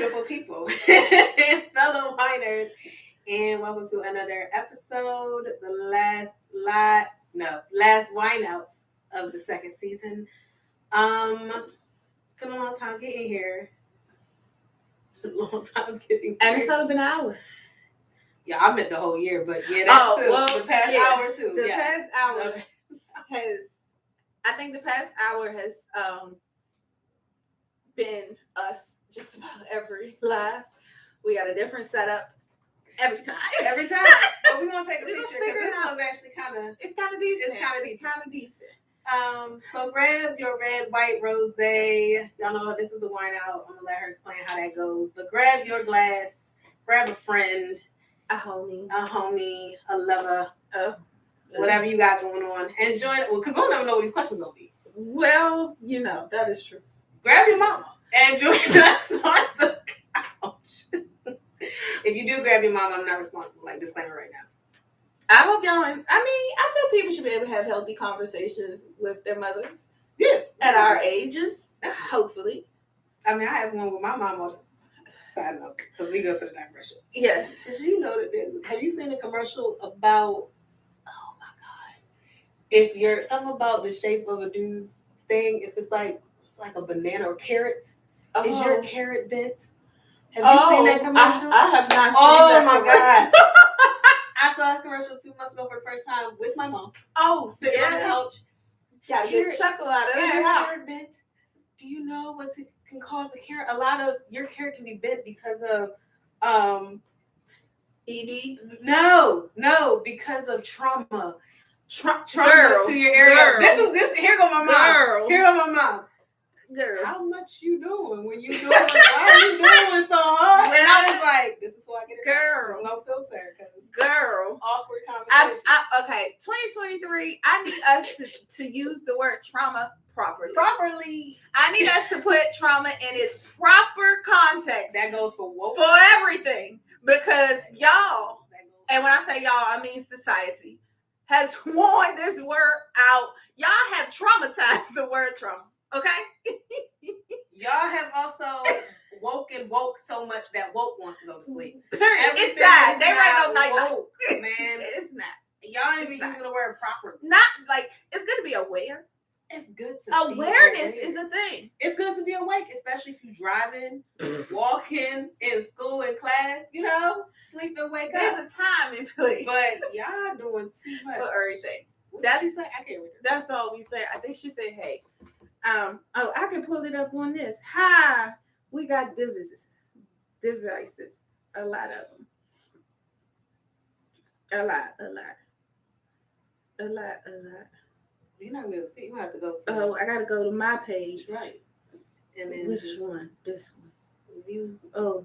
beautiful people, fellow winers, and welcome to another episode, the last wine outs of the second season. It's been a long time getting here. It's been a long time getting And here. it's only been an hour. Yeah, I meant the whole year, but yeah, that too. Well, the past hour too. The yeah. past hour Okay. I think the past hour has been us just about every live. We got a different setup every time. Every time. But we're going to take a picture because this one's actually kind of... It's kind of decent. It's kind of decent. So grab your red, white, rosé. Y'all know this is the wine out. I'm going to let her explain how that goes. But grab your glass. Grab a friend. A homie, a lover, whatever you got going on, and join it. Well, because we'll never know what these questions gonna be. Well, you know that is true. Grab your mama and join us on the couch. If you do grab your mama, I'm not responsible. Like disclaimer right now. I hope y'all. I feel people should be able to have healthy conversations with their mothers. Yeah, at our ages, hopefully. I mean, I have one with my mom on. Side note, because we go for the digression. Yes. Did you know that have you seen a commercial about, oh my God, if you're, something about the shape of a dude's thing, if it's like a banana or carrot, is your carrot bent? Have you seen that commercial? I have not seen that. Oh my God. I saw a commercial 2 months ago for the first time with my mom. Sitting on the couch. Got a good chuckle out of that. Carrot bent. Do you know what's can cause a carrot? A lot of your carrot can be bent because of ED. No, because of trauma. Trauma Girl, to your area. Girl, this. Here go my mom. Girl. Here go my mom. Girl, how much you doing when you doing? Why are you doing so hard? And I was like, this is why I get it. Girl, there's no filter. Girl, awkward conversation. Okay, 2023. I need us to use the word trauma properly. I need us to put trauma in its proper context. That goes for woke. For everything. Because y'all, and when I say y'all, I mean society, has worn this word out. Y'all have traumatized the word trauma. Okay? Y'all have also woke so much that woke wants to go to sleep. It's time. They right up night. Man. It's not. Y'all ain't even using the word properly. Not like, it's good to be aware. It's good to awareness is a thing. It's good to be awake, especially if you're driving, walking, in school, in class, sleep and wake up. There's a time and place. But y'all doing too much. For everything. That's I can't read it. That's all we say. I think she said, hey. I can pull it up on this. Hi. We got devices. A lot of them. A lot. You're not going to see. You have to go to. Oh, I got to go to my page. Right. And then which one? This one. Review. Oh.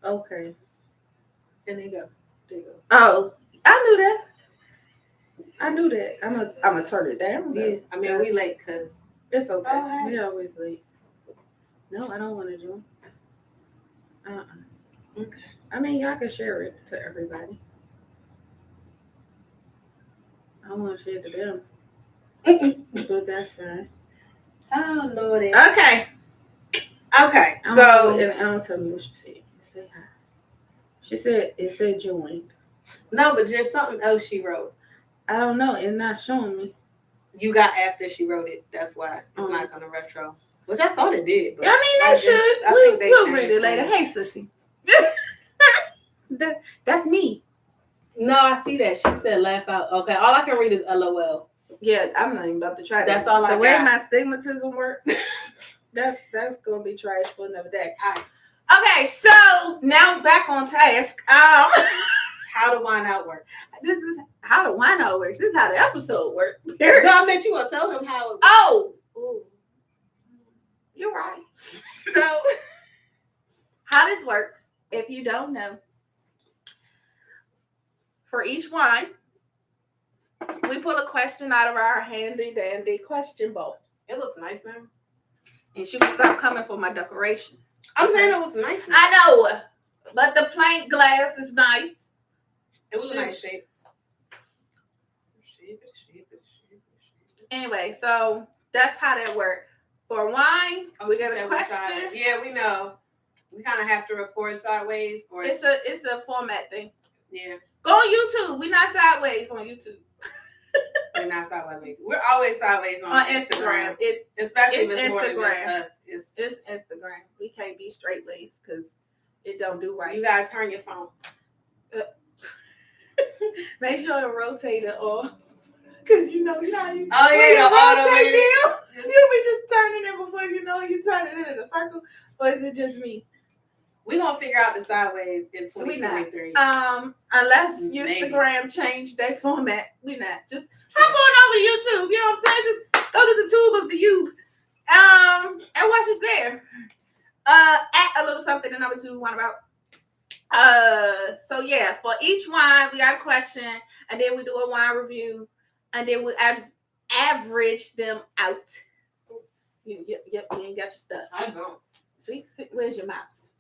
Okay. And there you go. Oh, I knew that. I'm gonna turn it down. Yeah. I mean, we late because it's okay. Oh, we always late. No, I don't want to join. Okay. I mean, y'all can share it to everybody. I don't want to share it to them. But that's fine. Oh, Lordy. Okay. So, and don't tell me what she said. Say hi. She said, it said joined. No, but there's something else she wrote. I don't know. It's not showing me. You got after she wrote it. That's why it's not going to retro. Which I thought it did. But I mean, should. We'll read it later. Hey, sissy. That's me. No, I see that. She said laugh out. Okay, all I can read is LOL. Yeah, I'm not even about to try that. That's all I got. The way my stigmatism works, that's going to be trash for another day. Okay, so now back on task. How the wine out works. This is how the wine out works. This is how the episode works. No, I meant you want to tell them how it works. Oh! Ooh. You're right. So, how this works, if you don't know, for each wine, we pull a question out of our handy dandy question bowl. It looks nice now. And she will stop coming for my decoration. I'm saying it looks nice now. I know, but the plain glass is nice. It was a nice shape. Anyway, so that's how that works. For wine, we got a Said question. Yeah, we know. We kind of have to record sideways, or It's a format thing. Yeah. Go on YouTube. We're not sideways on YouTube. We're not sideways. We're always sideways on Instagram. Especially if it's more than just us. It's Instagram. We can't be straight ways because it don't do right. You gotta turn your phone. Make sure to rotate it off. Cause you know how you. Oh yeah, rotate it. You be just turning it before you know you turning it in a circle, or is it just me? We gonna figure out the sideways in 2023. Unless Instagram changed their format, we not. Just hop on over to YouTube. You know what I'm saying? Just go to the tube of the YouTube, and watch us there. At a little something the number 2 one about. So yeah, for each wine we got a question, and then we do a wine review, and then we average them out. You ain't got your stuff. I don't. See, where's your mouse?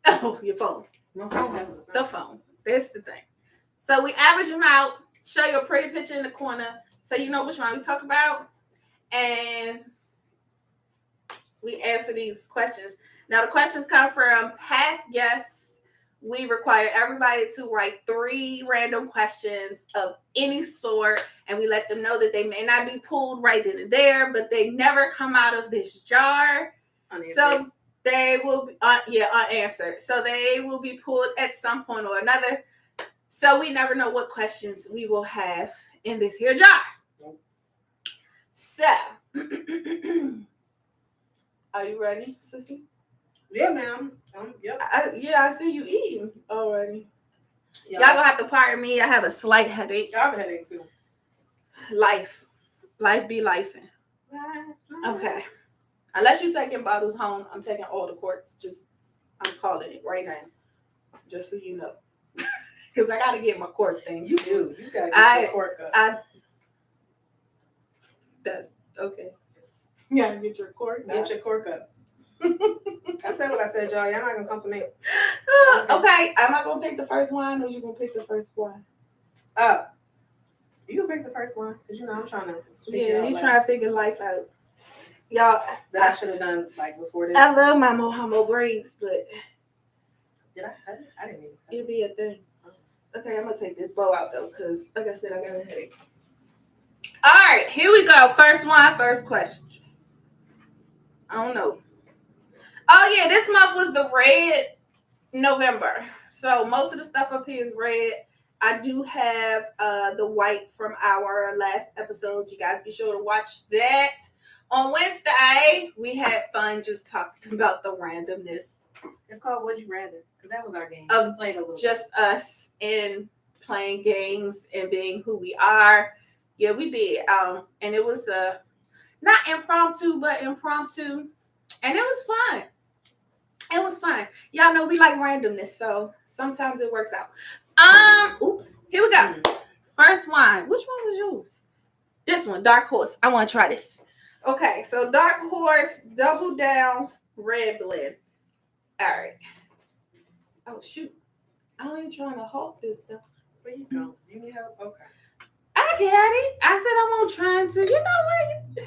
Oh, your phone. My phone has the phone. That's the thing. So we average them out, show you a pretty picture in the corner, so you know which one we talk about, and we answer these questions. Now the questions come from past guests. We require everybody to write 3 random questions of any sort, and we let them know that they may not be pulled right then and there, but they never come out of this jar. So they will be unanswered. So they will be pulled at some point or another. So we never know what questions we will have in this here jar. So are you ready, sissy? Yeah, ma'am. Yep. I see you eating already. Y'all gonna have to pardon me. I have a slight headache. Y'all have a headache too. Life be lifing. Okay. Unless you're taking bottles home, I'm taking all the corks. I'm calling it right now. Just so you know. Because I got to get my cork thing. You do. You got to get your cork up. That's okay. You got to get your cork up. Get your cork up. I said what I said, y'all. Y'all not going to come for me. Okay. Am I going to pick the first one, or you going to pick the first one? You can pick the first one. Because, I'm trying to you trying to figure life out. Y'all, that I should have done before this. I love my mohamo braids, but did I didn't mean it'd be a thing. Okay, I'm gonna take this bow out though, because like I said, I got a headache. All right, here we go. First one, first question. I don't know. Oh yeah, this month was the red November, so most of the stuff up here is red. I do have the white from our last episode. You guys be sure to watch that. On Wednesday, we had fun just talking about the randomness. It's called Would You Rather, because that was our game. Of played a little just bit. Us and playing games and being who we are. Yeah, we did. And it was not impromptu, but impromptu. And it was fun. It was fun. Y'all know we like randomness, so sometimes it works out. Oops. Here we go. First wine. Which one was yours? This one, Dark Horse. I want to try this. Okay, so Dark Horse Double Down Red Blend. All right. Oh, shoot. I ain't trying to hold this stuff. Where you go? You need help? Okay. I got it. I said I won't try to. You know what?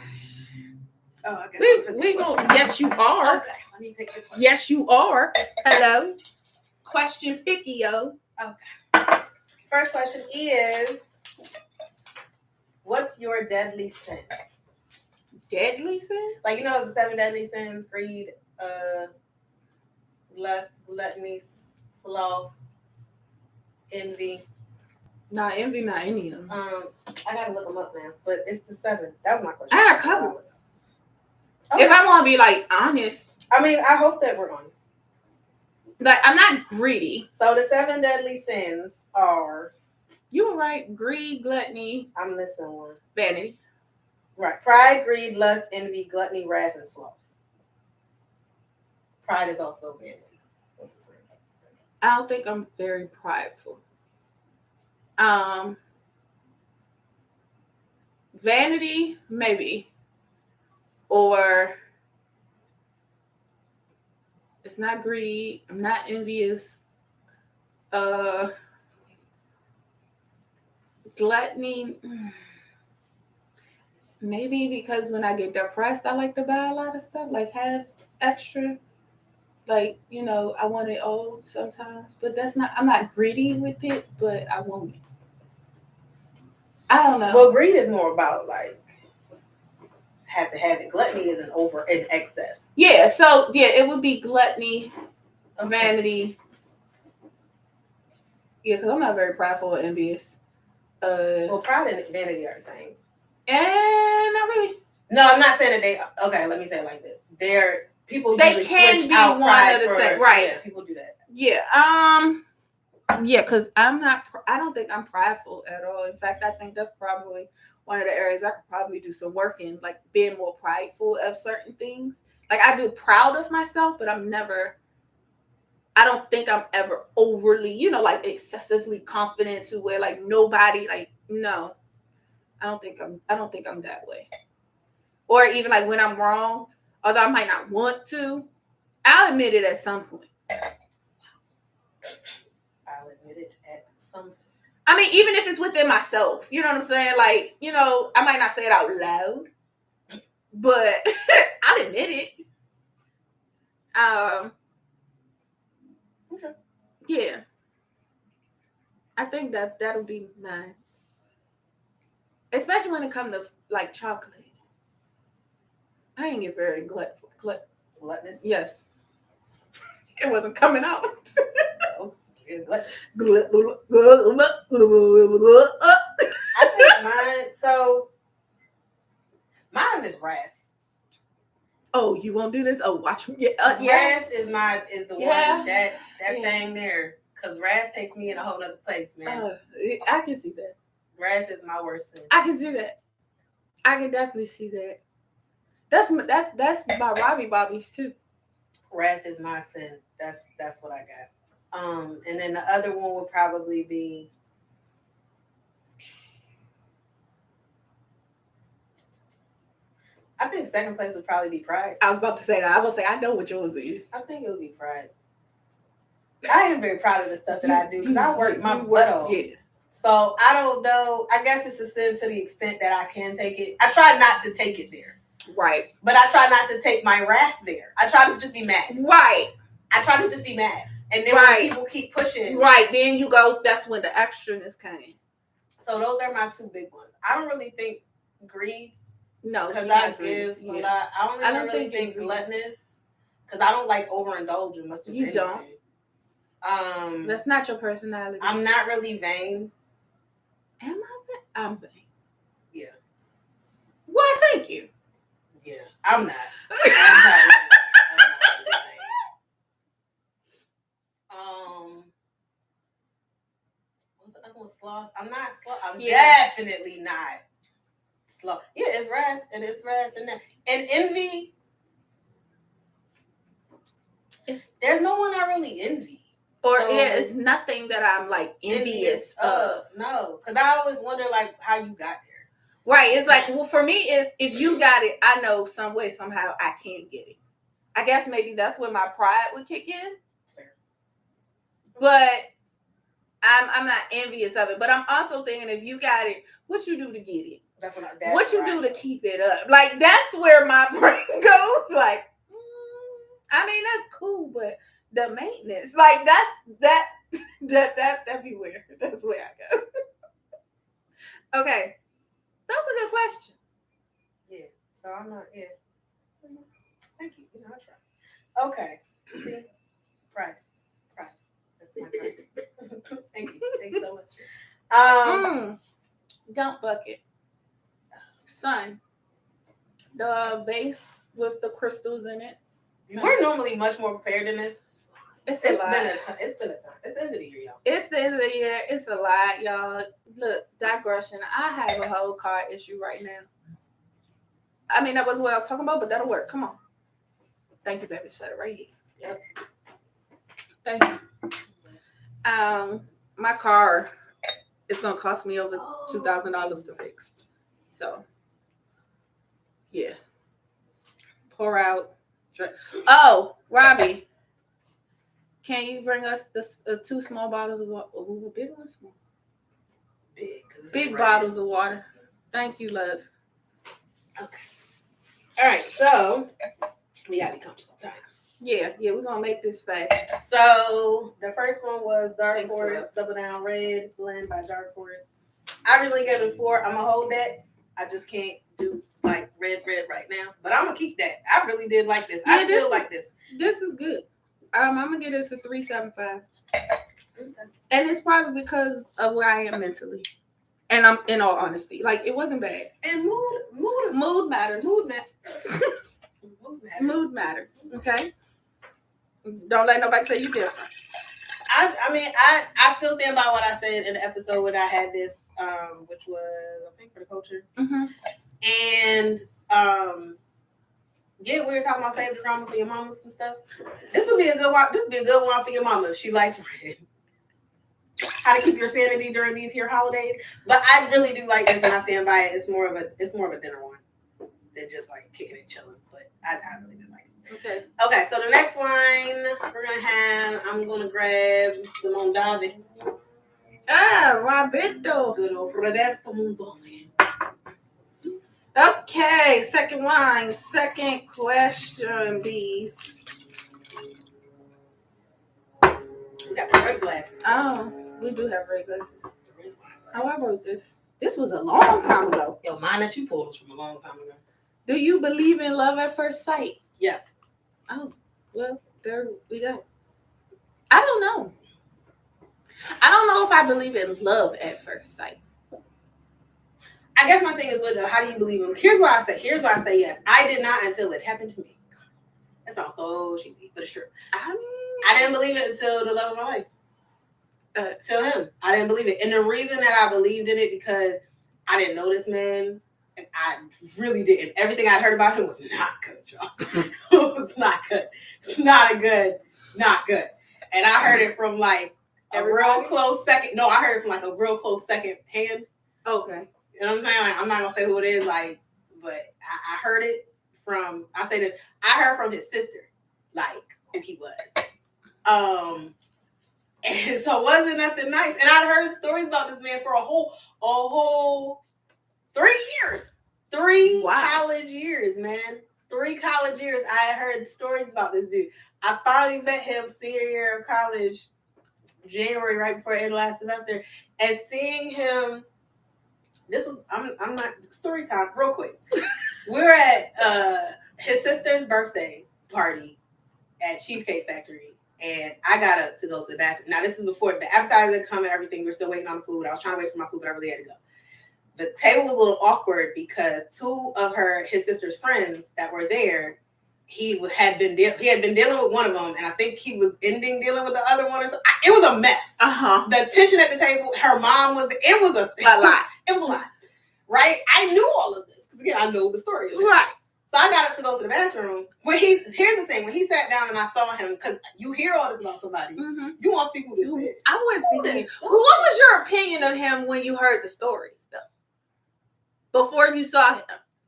Oh, I guess we gonna. Yes, you are. Okay, let me pick your question. Yes, you are. Hello. Question picky, yo. Okay. First question is, what's your deadly sin? Deadly sin? Like, the 7 deadly sins: greed, lust, gluttony, sloth, envy. Not envy, not any of them. I gotta look them up now, but it's the 7. That was my question. I got a couple. Okay. If I want to be honest, I hope that we're honest. I'm not greedy. So the 7 deadly sins are. You were right. Greed, gluttony. I'm missing one. Vanity. Right. Pride, greed, lust, envy, gluttony, wrath, and sloth. Pride is also vanity. That's the same. I don't think I'm very prideful. Vanity, maybe. Or it's not greed. I'm not envious. Gluttony. Maybe because when I get depressed, I like to buy a lot of stuff, like have extra. Like, I want it all sometimes, but I'm not greedy with it, but I want it. I don't know. Well, greed is more about like have to have it. Gluttony is an excess. Yeah, so yeah, it would be gluttony, vanity. Yeah, because I'm not very prideful or envious. Well, pride and vanity are the same. And not really. No, I'm not saying that they. Okay, let me say it like this: people They usually can switch be out one pride of the for same, right? Yeah, people do that. Yeah. Yeah, because I'm not. I don't think I'm prideful at all. In fact, I think that's probably one of the areas I could probably do some work in, like being more prideful of certain things. Like I do proud of myself, but I'm never. I don't think I'm ever overly, like excessively confident to where like nobody like no. I don't think I'm that way. Or even like when I'm wrong, although I might not want to, I'll admit it at some point. I'll admit it at some point. I mean, even if it's within myself, you know what I'm saying? Like, I might not say it out loud, but I'll admit it. Okay. Yeah. I think that'll be nice. Especially when it comes to like chocolate. I ain't get very gluttonous. Yes. It wasn't coming out. No. I think mine is wrath. Oh, you won't do this? Oh, watch me. Wrath is the one that thing there. Because wrath takes me in a whole other place, man. I can see that. Wrath is my worst sin. I can see that. I can definitely see that. That's my Robbie Bobbies too. Wrath is my sin. That's what I got. And then the other one would probably be I think second place would probably be pride. I was about to say that. I was say I know what yours is. I think it would be pride. I am very proud of the stuff that I do because I work my butt off. Yeah. So I don't know. I guess it's a sin to the extent that I can take it. I try not to take it there. Right. But I try not to take my wrath there. I try to just be mad. Right. I try to just be mad. And then when people keep pushing. Right. Then you go, that's when the extraness came. So those are my two big ones. I don't really think greed. No. Because I give a lot. I don't really think gluttonous. Because I don't like overindulge in much of anything. You don't. That's not your personality. I'm not really vain. Am I vain? I'm vain. Yeah. Why? Thank you. Yeah, I'm not. I'm not really vain. What's the other one? Sloth. I'm not sloth. I'm definitely not sloth. Yeah, it's wrath and that. And envy. There's no one I really envy. Or it's nothing that I'm like envious of. No, because I always wonder like how you got there. Right. It's like, well, for me, it's if you got it, I know some way, somehow I can't get it. I guess maybe that's where my pride would kick in. Fair. But I'm not envious of it. But I'm also thinking if you got it, what you do to get it? What you do to keep it up? Like that's where my brain goes. Like, I mean, that's cool, but the maintenance, like that be weird. That's where I go. Okay, that was a good question. Yeah. So I'm not. Yeah. Thank you. I try. Okay. See, pride. That's my pride. Thank you. Thanks so much. Dump bucket. Son, the vase with the crystals in it. We're normally much more prepared than this. It's been a time. It's the end of the year, y'all. It's the end of the year. It's a lot, y'all. Look, digression. I have a whole car issue right now. I mean, that wasn't what I was talking about, but that'll work. Come on. Thank you, baby. Set it right here. Yep. Thank you. My car is gonna cost me over $2,000 to fix. So, yeah. Pour out. Oh, Robbie. Can you bring us the 2 small bottles of water? Ooh, big or small? Big. Big bottles of water. Thank you, love. Okay. All right. So we gotta be comfortable time. Yeah, we're gonna make this fast. So the first one was Dark Thanks, Forest love. Double Down Red blend by Dark Forest. I originally gave it 4. I'm gonna hold that. I just can't do like red right now, but I'm gonna keep that. I really did like this. Yeah, I still like this. This is good. I'm gonna give this a 3.75, and it's probably because of where I am mentally. And I'm in all honesty, like it wasn't bad. And Mood matters. Mood matters. Okay. Don't let nobody tell you different. I still stand by what I said in the episode when I had this, which was I think for the culture. Mm-hmm. And yeah, we were talking about save the drama for your mamas and stuff. This would be a good one. This would be a good one for your mama if she likes red. How to keep your sanity during these here holidays. But I really do like this, and I stand by it. It's more of a dinner one than just like kicking and chilling. But I really do like it. Okay. Okay, so the next one we're gonna have. I'm gonna grab the Mondavi. Roberto. Good old Roberto Mondavi. Okay, second wine. Second question, bees. We got the red glasses. Oh, we do have red glasses. How I wrote this. This was a long time ago. Yo, mine that you pulled was from a long time ago. Do you believe in love at first sight? Yes. Oh, well, there we go. I don't know. I don't know if I believe in love at first sight. I guess my thing is with how do you believe in? Here's why I say yes. I did not until it happened to me. That sounds so cheesy, but it's true. I didn't believe it until the love of my life. Till him. I didn't believe it. And the reason that I believed in it because I didn't know this man. And I really didn't. Everything I'd heard about him was not good, y'all. It was not good. It's not good. And I heard it from like a real close second. No, I heard it from like a real close second hand. Okay. You know what I'm saying? Like, I'm not gonna say who it is, like, but I heard it from. I say this. I heard from his sister, like who he was. And so it wasn't nothing nice. And I'd heard stories about this man for a whole 3 years. 3 college years, man. 3 college years. I heard stories about this dude. I finally met him senior year of college, January, right before the end of last semester, and seeing him. This was I'm not story time real quick. We're at his sister's birthday party at Cheesecake Factory, and I got up to go to the bathroom. Now this is before the appetizers had come and everything. We're still waiting on the food. I was trying to wait for my food, but I really had to go. The table was a little awkward because 2 of his sister's friends that were there, he had been dealing with one of them, and I think he was ending dealing with the other one. It was a mess. The tension at the table. Her mom was. It was a lot. It was a lot, right? I knew all of this because again, I know the story, right? So I got up to go to the bathroom. Here's the thing: when he sat down and I saw him, because you hear all this about somebody, you want to see who this is. I want to see this. What was your opinion of him when you heard the stories, though? Before you saw him,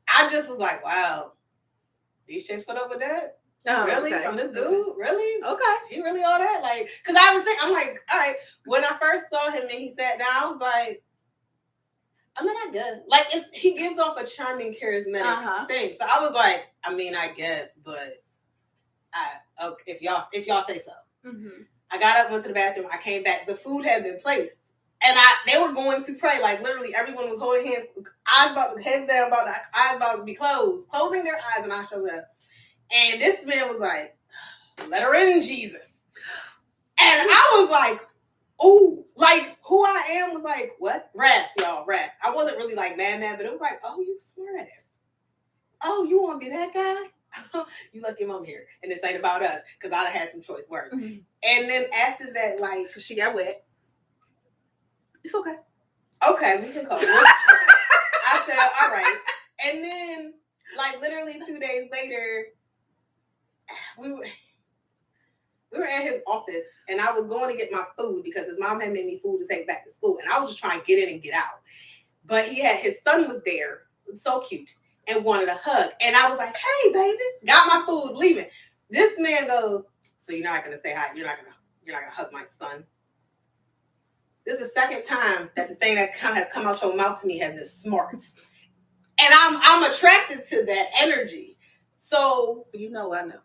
I just was like, wow. These chicks put up with that? Oh, really? Okay. From this dude? Really? Okay. He really all that? Like, because I'm like, all right. When I first saw him and he sat down, I was like, I mean, I guess. Like, he gives off a charming, charismatic thing. So I was like, I mean, I guess, but if y'all say so. Mm-hmm. I got up, went to the bathroom. I came back. The food had been placed. And they were going to pray. Like, literally, everyone was holding hands, heads down, eyes about to be closed, closing their eyes, and I showed up. And this man was like, let her in, Jesus. And I was like, ooh, like, who I am was like, what? Wrath, y'all, wrath. I wasn't really like mad, but it was like, oh, you smart ass. Oh, you want to be that guy? You lucky your mom here. And this ain't about us, because I'd have had some choice words. Mm-hmm. And then after that, like, so she got wet. It's okay. Okay, we can call it. I said, all right. And then, like, literally 2 days later, we were at his office, and I was going to get my food because his mom had made me food to take back to school, and I was just trying to get in and get out. But his son was there, so cute, and wanted a hug. And I was like, hey, baby, got my food, leaving. This man goes, so you're not going to say hi? You're not going to hug my son? This is the second time that the thing that has come out your mouth to me has been smart. And I'm attracted to that energy. So You know, I know.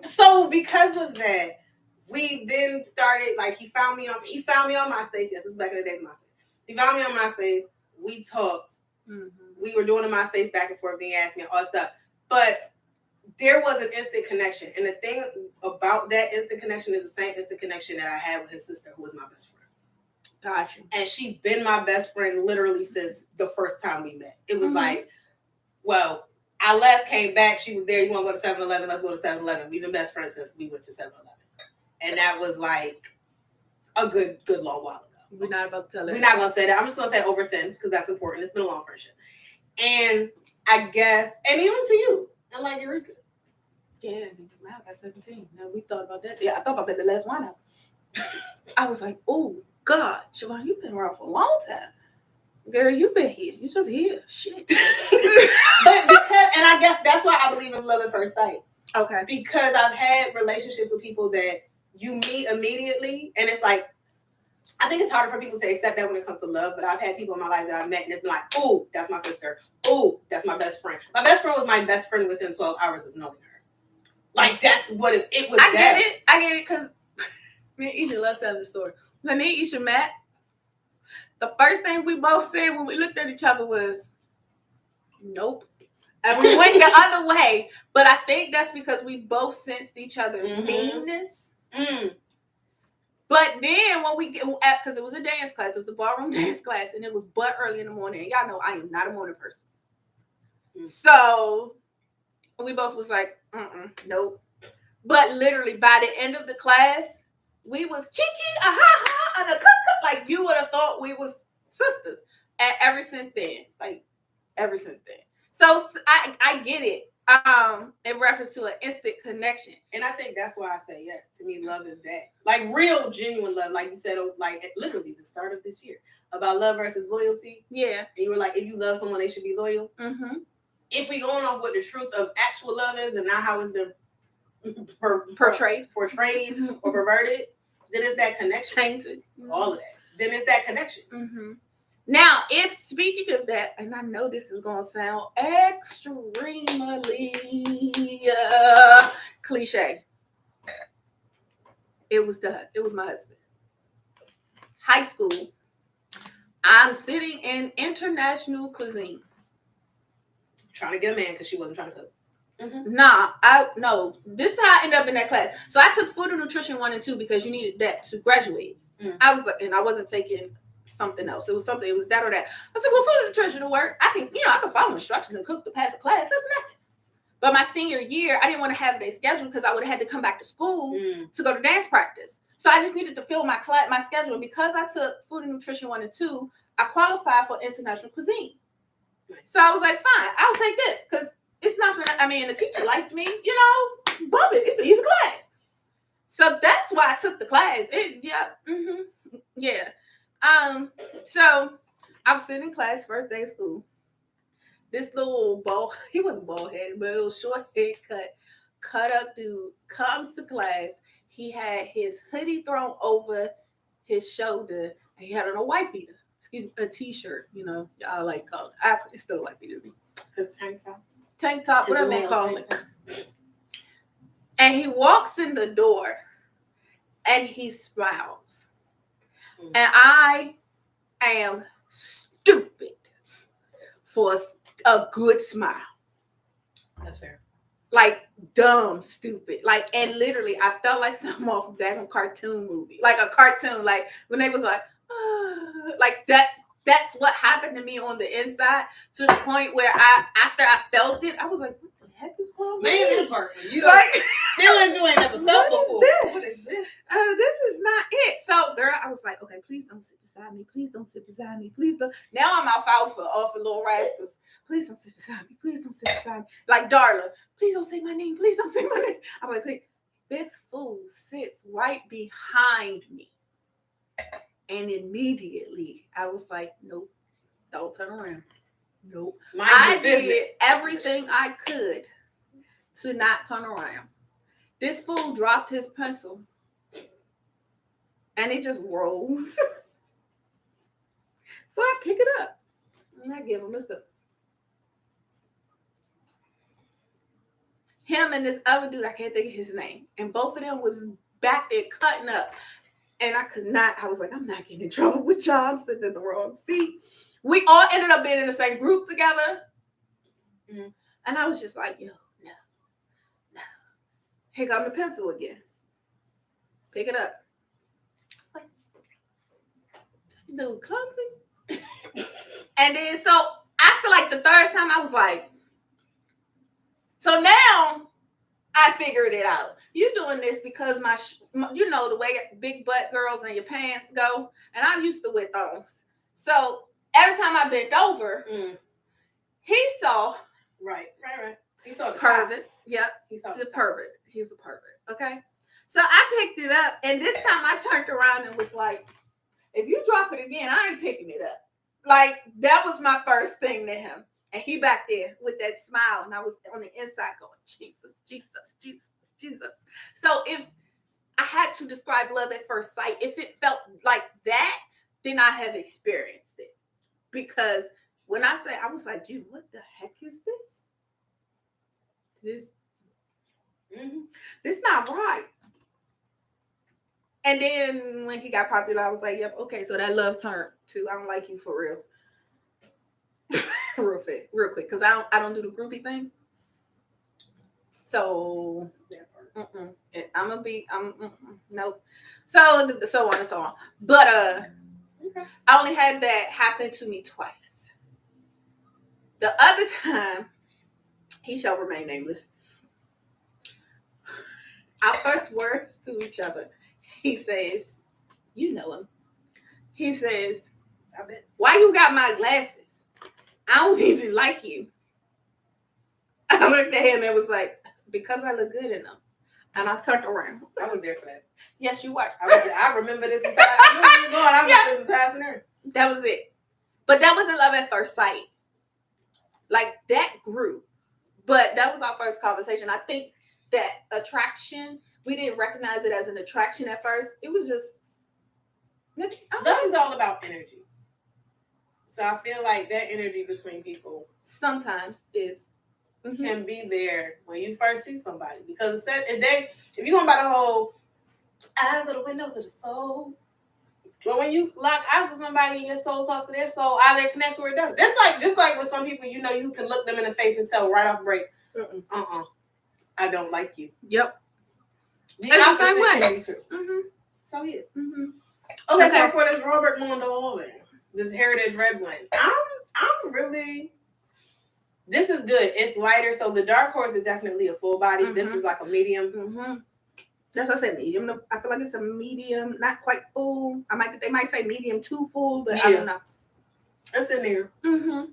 So because of that, we then started, like, he found me on MySpace. Yes, this was back in the days of MySpace. He found me on MySpace. We talked. Mm-hmm. We were doing a MySpace back and forth. Then he asked me all stuff. But there was an instant connection. And the thing about that instant connection is the same instant connection that I had with his sister, who was my best friend. Gotcha. And she's been my best friend literally since the first time we met. It was like, well, I left, came back. She was there. You want to go to 7-Eleven? Let's go to 7-Eleven. We've been best friends since we went to 7-Eleven. And that was like a good long while ago. We're not about to tell it. We're not going to say that. I'm just going to say over 10 because that's important. It's been a long friendship. And I guess, and even to you, and like Eureka. Yeah, I got 17. Now we thought about that. Yeah, I thought about that the last one out. I was like, oh, God, Siobhan, you've been around for a long time. Girl, you've been here. You just here. Shit. But because, and I guess that's why I believe in love at first sight. Okay. Because I've had relationships with people that you meet immediately, and it's like, I think it's harder for people to accept that when it comes to love, but I've had people in my life that I've met, and it's been like, oh, that's my sister. Oh, that's my best friend. My best friend was my best friend within 12 hours of knowing her. Like, that's what it was. I get it, because me and Isha love telling the story. When me and Isha met, the first thing we both said when we looked at each other was, nope. And we went the other way. But I think that's because we both sensed each other's meanness. Mm. But then when we get, because it was a dance class, it was a ballroom dance class, and it was but early in the morning. And y'all know I am not a morning person. Mm. So we both was like, nope. But literally by the end of the class, we was kiki, a ha-ha, and a cook. Like, you would have thought we was sisters. And ever since then. So I get it. In reference to an instant connection. And I think that's why I say yes. To me, love is that. Like, real, genuine love. Like you said, like, literally the start of this year. About love versus loyalty. Yeah. And you were like, if you love someone, they should be loyal. Mm-hmm. If we going off what the truth of actual love is and not how it's been portrayed or perverted, then it's that connection. Tainted. All of that. Then it's that connection. Mm-hmm. Now, if speaking of that, and I know this is going to sound extremely cliche. It was my husband. High school. I'm sitting in international cuisine. Trying to get a man because she wasn't trying to cook. Mm-hmm. No. This is how I ended up in that class. So I took food and nutrition 1 and 2 because you needed that to graduate. Mm. I was like, and I wasn't taking something else. It was that or that. I said, well, food and nutrition will work. I can follow instructions and cook to pass a class. That's nothing. But my senior year, I didn't want to have a schedule because I would have had to come back to school to go to dance practice. So I just needed to fill my schedule. And because I took food and nutrition 1 and 2, I qualified for international cuisine. So I was like, fine, I'll take this because it's not the teacher liked me, bump it. It's an easy class. So that's why I took the class. So I'm sitting in class, first day of school. This little he wasn't bald headed, but a little short haircut, cut up dude comes to class. He had his hoodie thrown over his shoulder, and he had on a white beater. A t-shirt, y'all like call it. It's still a white beater to me. Because tank top, whatever they call it. And he walks in the door, and he smiles. And I am stupid for a good smile. That's fair. Like, dumb stupid. Like, and literally, I felt like something off of that cartoon movie. Like a cartoon. Like, when they was like, like that. That's what happened to me on the inside, to the point where after I felt it, I was like, what the heck is wrong with me? You don't feelings you ain't never felt before. What is this? This is not it. So, girl, I was like, okay, please don't sit beside me. Please don't sit beside me. Please don't. Now I'm off for little rascals. Please don't sit beside me. Please don't sit beside me. Like Darla, please don't say my name. Please don't say my name. I'm like, please. This fool sits right behind me. And immediately I was like, nope, don't turn around. Nope. I did everything I could to not turn around. This fool dropped his pencil and it just rolls. So I pick it up and I give him his pencil. him and this other dude, I can't think of his name, and both of them was back there cutting up. And I could not, I was like, I'm not getting in trouble with y'all. I'm sitting in the wrong seat. We all ended up being in the same group together. Mm. And I was just like, yo, no. Here come the pencil again. Pick it up. I was like, this dude clumsy. And then so after like the third time, I was like, so now I figured it out. You're doing this because you know, the way big butt girls and your pants go. And I used to wear thongs. So every time I bent over, he saw. Right. He saw the pervert. top. Yep. He saw the pervert. He was a pervert. Okay. So I picked it up, and this time I turned around and was like, if you drop it again, I ain't picking it up. Like, that was my first thing to him. And he back there with that smile, and I was on the inside going, Jesus. So if I had to describe love at first sight, if it felt like that, then I have experienced it. Because when I say, I was like, dude, what the heck is this? This not right. And then when he got popular, I was like, yep, okay, so that love turned to I don't like you for real. real quick, because I don't do the groupie thing. So I'm gonna be no. So on and so on. But I only had that happen to me twice. The other time, he shall remain nameless. Our first words to each other. He says, you know him. He says, why you got my glasses? I don't even like you. I looked at him and was like, because I look good in them. And I turned around. I was there for that. Yes, you were. I remember this entire scenario. That was it. But that wasn't love at first sight. Like, that grew. But that was our first conversation. I think that attraction, we didn't recognize it as an attraction at first. It was just love is all about energy. So I feel like that energy between people sometimes can be there when you first see somebody. Because if you're going by the whole eyes are the windows of the soul, but when you lock eyes with somebody and your soul talks to their soul, either it connects or it doesn't. Just like with some people, you know, you can look them in the face and tell right off break, I don't like you. Yep. The opposite can be true. So yeah. Okay, so for this Robert Mondale, this Heritage Red Blend, I'm really. This is good. It's lighter, so the dark horse is definitely a full body. This is like a medium. That's what I said, medium. I feel like it's a medium, not quite full. They might say medium too full, but I don't know. It's in there. I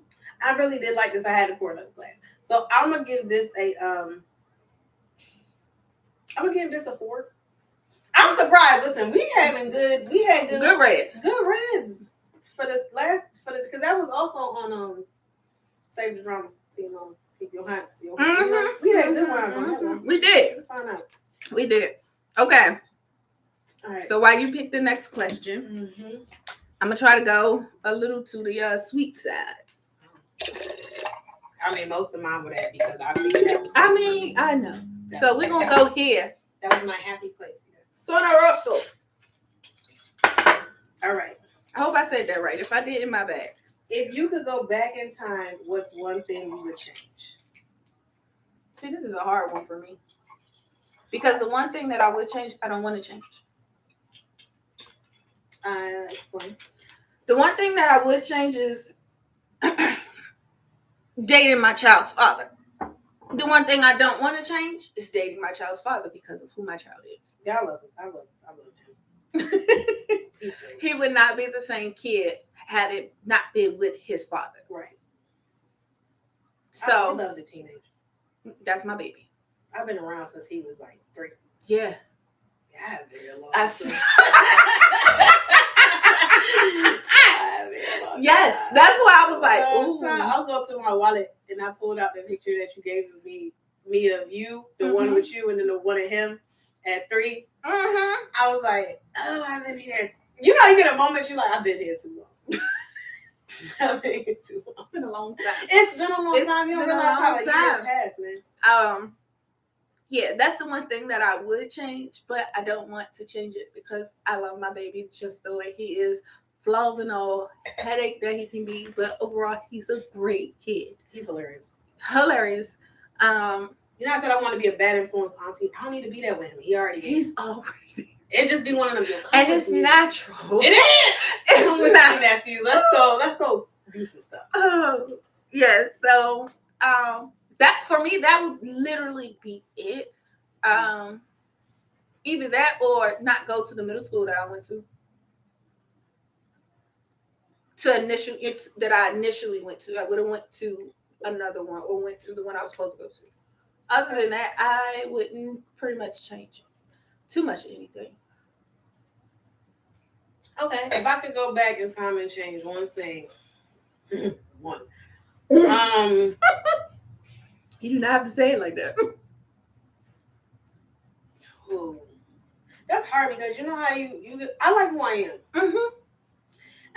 really did like this. I had to pour another glass, so I'm gonna give this a 4. I'm surprised. Listen, we had good reds. Good reds for this because that was also on Save the Drama. Keep your hands. We had good wines on that one. We did. Find out. We did. Okay. All right. So while you pick the next question, I'm gonna try to go a little to the sweet side. I mean, most of mine were that because I figured that was. I know. So we're gonna go here. That was my happy place. Sona Rosso. All right. I hope I said that right. If I did, in my bad. If you could go back in time, what's one thing you would change? See, this is a hard one for me. Because the one thing that I would change, I don't want to change. Explain. The one thing that I would change is dating my child's father. The one thing I don't want to change is dating my child's father because of who my child is. Yeah, I love him. I love him. He would not be the same kid had it not been with his father. Right. So I love the teenager. That's my baby. I've been around since he was like 3. Yeah. Yeah, I've been here a long time. Yes, that's why I was like, ooh. I was going through my wallet and I pulled out the picture that you gave me of you, the one with you, and then the one of him at 3. I was like, oh, I've been here. You know, you get a moment, you're like, I've been here too long. I've been here too long. It's been a long time. It's been a long time. You don't realize how years pass, man. yeah, that's the one thing that I would change, but I don't want to change it because I love my baby just the way he is, flaws and all, headache that he can be, but overall, he's a great kid. He's hilarious. Hilarious. You know, I said I want to be a bad influence auntie. I don't need to be that with him. He already is. He's already. It just be one of them. And it's natural. It is. It's not. Nephew. Let's go do some stuff. Oh, yeah. So, that for me, that would literally be it. Either that or not go to the middle school that I went to. That I initially went to. I would have went to another one or went to the one I was supposed to go to. Other than that, I wouldn't pretty much change too much of anything. Okay, if I could go back in time and change one thing, one. You do not have to say it like that. Ooh, that's hard because you know how you I like who I am. Mm-hmm.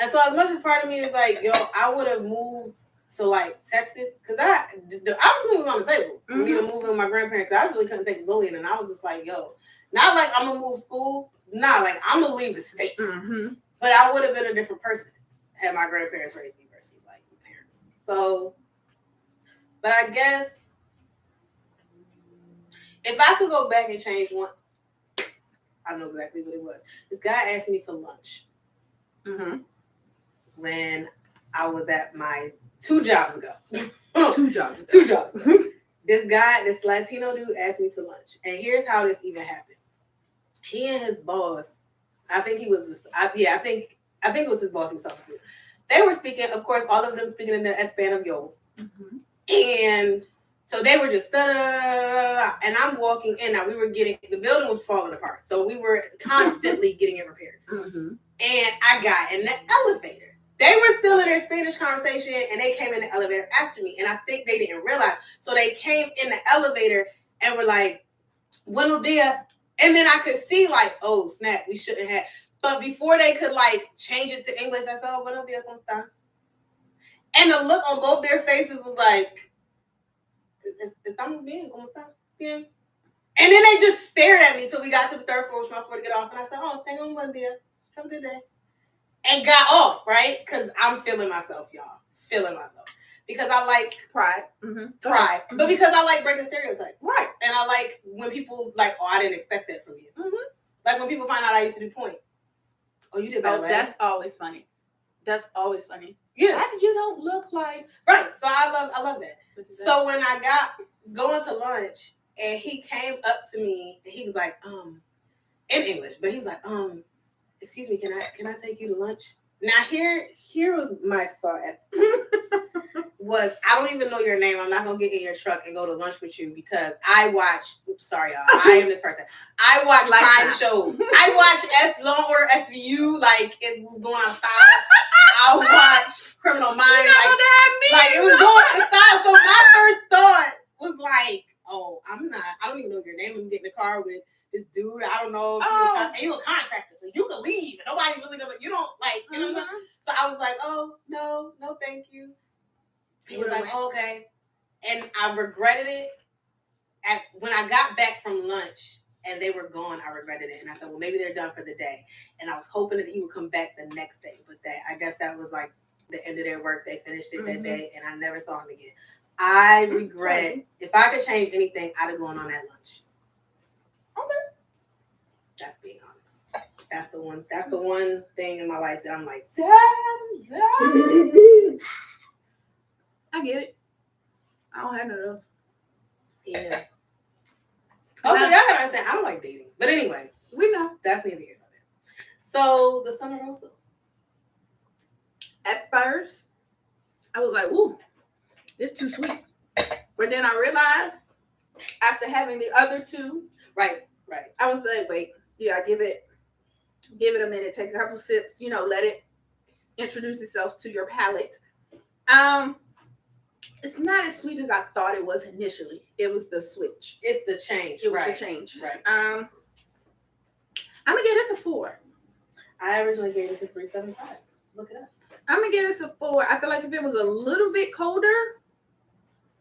And so as much as part of me is like, yo, I would have moved to like Texas because I obviously was on the table for me to move in with my grandparents. I really couldn't take bullying, and I was just like, yo, not like I'm gonna move schools, not like I'm gonna leave the state. Mm-hmm. But I would have been a different person had my grandparents raised me versus like my parents. So, but I guess if I could go back and change one, I know exactly what it was. This guy asked me to lunch. Mm-hmm. When I was at my 2 jobs ago. 2 jobs. 2 jobs ago. This Latino dude asked me to lunch. And here's how this even happened. He and his boss, I think it was his boss he was talking to. They were speaking, of course, all of them speaking in the Espanol. Mm-hmm. And so they were just and I'm walking in. Now the building was falling apart. So we were constantly getting it repaired. Mm-hmm. And I got in the elevator. They were still in their Spanish conversation, and they came in the elevator after me. And I think they didn't realize. So they came in the elevator and were like, "Buenos dias." And then I could see like, oh, snap, we shouldn't have. But before they could like change it to English, I said, "Oh, buenos dias, ¿cómo están?" And the look on both their faces was like, "Estamos bien, ¿cómo están? Bien." And then they just stared at me until we got to the 3rd floor, which was my floor to get off. And I said, "Oh, tengo un buen día. Have a good day." And got off, right? Because I'm feeling myself, y'all. Feeling myself. Because I like pride. Mm-hmm. Pride. Mm-hmm. But because I like breaking stereotypes. Right. And I like when people like, oh, I didn't expect that from you. Mm-hmm. Like when people find out I used to do point. Oh, you did ballet? Oh, that's always funny. That's always funny. Yeah. You don't look like. Right. So I love that. So when I got going to lunch and he came up to me and he was like, in English, but he was like, excuse me, can I take you to lunch? Now here was my thought was I don't even know your name. I'm not gonna get in your truck and go to lunch with you because I watch. Sorry, y'all. I am this person. I watch crime shows. I watch Law and Order SVU like it was going out of style. I watch Criminal Minds like it was going out of style. So my first thought was like, oh, I don't even know your name. I'm getting in the car with this dude, I don't know if you're a contractor, so you can leave. Nobody's really gonna, you don't like, you know what I'm saying? So I was like, oh, no, thank you. He was like, okay. And I regretted it. When I got back from lunch and they were gone, I regretted it. And I said, well, maybe they're done for the day. And I was hoping that he would come back the next day. But I guess that was like the end of their work. They finished it that day and I never saw him again. I regret, if I could change anything, I'd have gone on that lunch. Okay. That's being honest. That's the one thing in my life that I'm like, damn. I get it. I don't have none of those. Yeah. Okay, y'all gotta understand, I don't like dating. But anyway. We know. That's neither here nor there. So the Summer Rosa. At first, I was like, ooh, it's too sweet. But then I realized after having the other two, Right. I was like, wait, yeah, give it a minute, take a couple sips, let it introduce itself to your palate. It's not as sweet as I thought it was initially. It was the switch. It's the change. It was the change. Right. I'm gonna give this a 4. I originally gave this a 3.75. Look at us. I'm gonna give this a 4. I feel like if it was a little bit colder,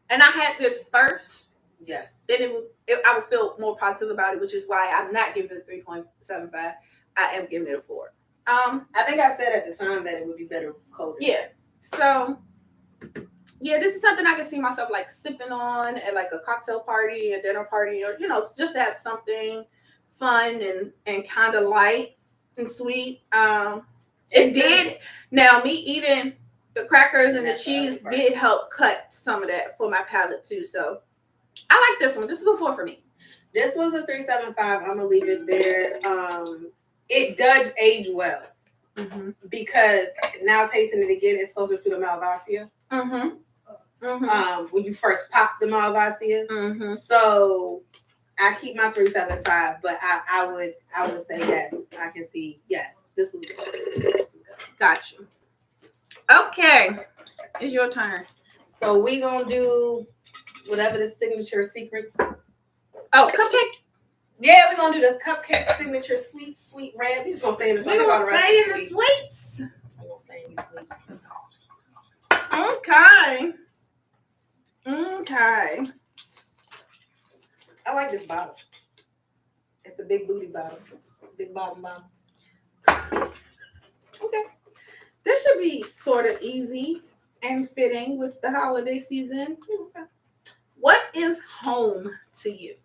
and I had this first, Yes. then I would feel more positive about it, which is why I'm not giving it a 3.75. I am giving it a 4. I think I said at the time that it would be better colder. Yeah. So yeah, this is something I can see myself like sipping on at like a cocktail party, a dinner party, or just to have something fun and kind of light and sweet. It did. Now me eating the crackers and the cheese did help cut some of that for my palate too. So I like this one. This is a 4 for me. This was a 3.75. I'm gonna leave it there. It does age well because now tasting it again, it's closer to the Malvasia. When you first pop the Malvasia. So I keep my 3.75, but I would say yes. I can see yes. This was good. This was good. Got you. Okay, it's your turn. So we gonna do whatever the signature secrets. Oh, cupcake. Yeah, we're gonna do the cupcake signature sweet red. We just gonna stay in the sweets. We're gonna stay in the sweets. We're gonna stay in the sweets. Okay. Okay. I like this bottle. It's the big booty bottle. Big bottom bottle. Okay. This should be sort of easy and fitting with the holiday season. Okay. What is home to you?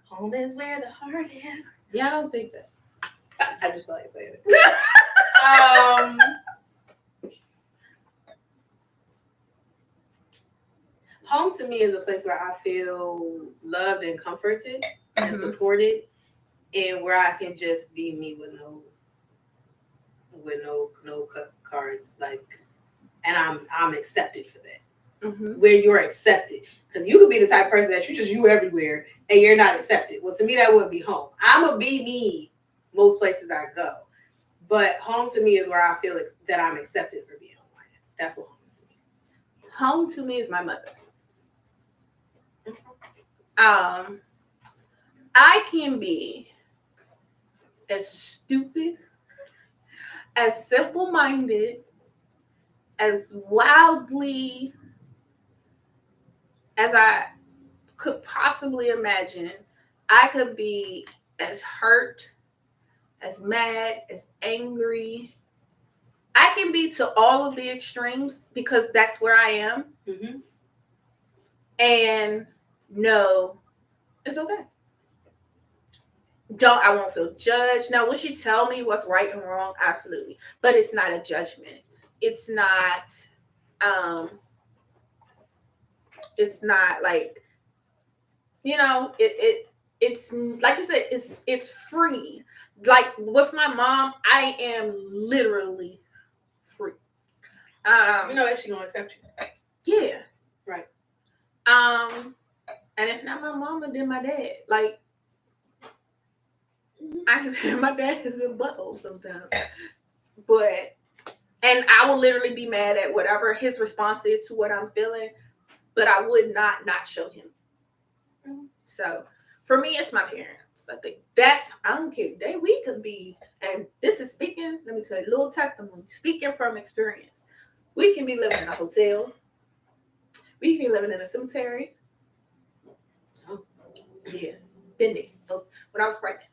Home is where the heart is. Yeah, I don't think that. I just feel like saying it. Home to me is a place where I feel loved and comforted and supported, and where I can just be me with no cut cards, like, and I'm accepted for that. Where you're accepted, because you could be the type of person that you everywhere and you're not accepted. Well, to me, that wouldn't be home. I'm gonna be me most places I go, but home to me is where I feel that I'm accepted for being who I am. That's what home is to me. Home to me is my mother. I can be as stupid, as simple-minded, as wildly as I could possibly imagine. I could be as hurt, as mad, as angry. I can be to all of the extremes because that's where I am. And no, it's okay. I won't feel judged. Now, will she tell me what's right and wrong? Absolutely. But it's not a judgment. It's not like, it's like you said, it's free. Like with my mom, I am literally free. You know that she's gonna accept you. Yeah. Right. And if not my mama, then my dad. Like, my dad is a butthole sometimes. And I will literally be mad at whatever his response is to what I'm feeling, but I would not show him. So for me, it's my parents. I think I don't care. We could be, and this is speaking, let me tell you a little testimony, speaking from experience. We can be living in a hotel. We can be living in a cemetery. Oh, yeah. Been there. When I was pregnant.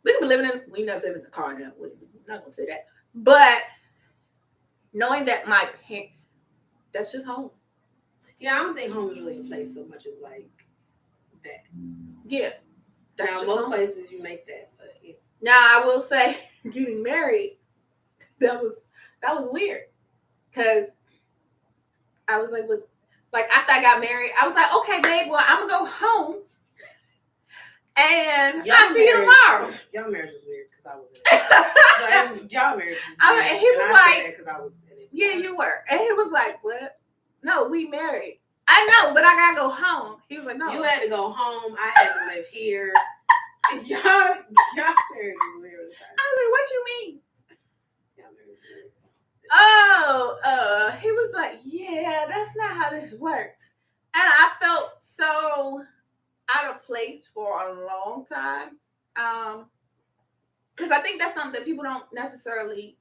We can be we never live in the car now. We're not gonna say that. But knowing that my parents, that's just home. Yeah, I don't think home really plays so much as like that. Yeah. That's now most home. Places you make that, but yeah. Now I will say getting married, that was weird. Cause I was like after I got married, I was like, okay, babe, well, I'm gonna go home. And I'll see you tomorrow. Y'all marriage was weird because I was in it. Y'all marriage was weird. And he was like, because I was in it. Yeah, you were. And he was like, what? No, we married. I know, but I gotta go home. He was like, no. You had to go home. I had to live here. Y'all marriage was weird. I was like, what you mean? Y'all marriage was weird. Oh, he was like, yeah, that's not how this works. And I felt so out of place for a long time. Because I think that's something that people don't necessarily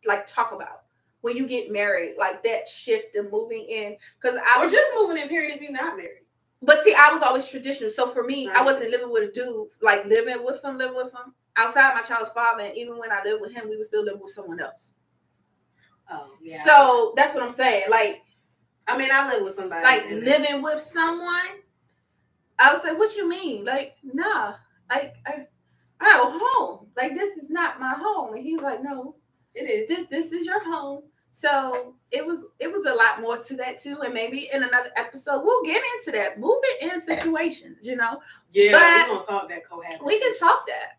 like talk about. when you get married, like that shift of moving in. Because or just moving in, period, if you're not married. But see, I was always traditional. So for me, Right. I wasn't living with a dude, like living with him outside my child's father. And even when I lived with him, we were still living with someone else. Oh, yeah. So that's what I'm saying. Like, I mean, I live with somebody. Like living with someone, I would say, what you mean? Like, nah, like I have a home. Like, this is not my home. And he was like, no, it is. This is your home. So it was a lot more to that too. And maybe in another episode we'll get into that. Move it in situations, you know. Yeah, we're gonna talk that cohabitation. We can talk that.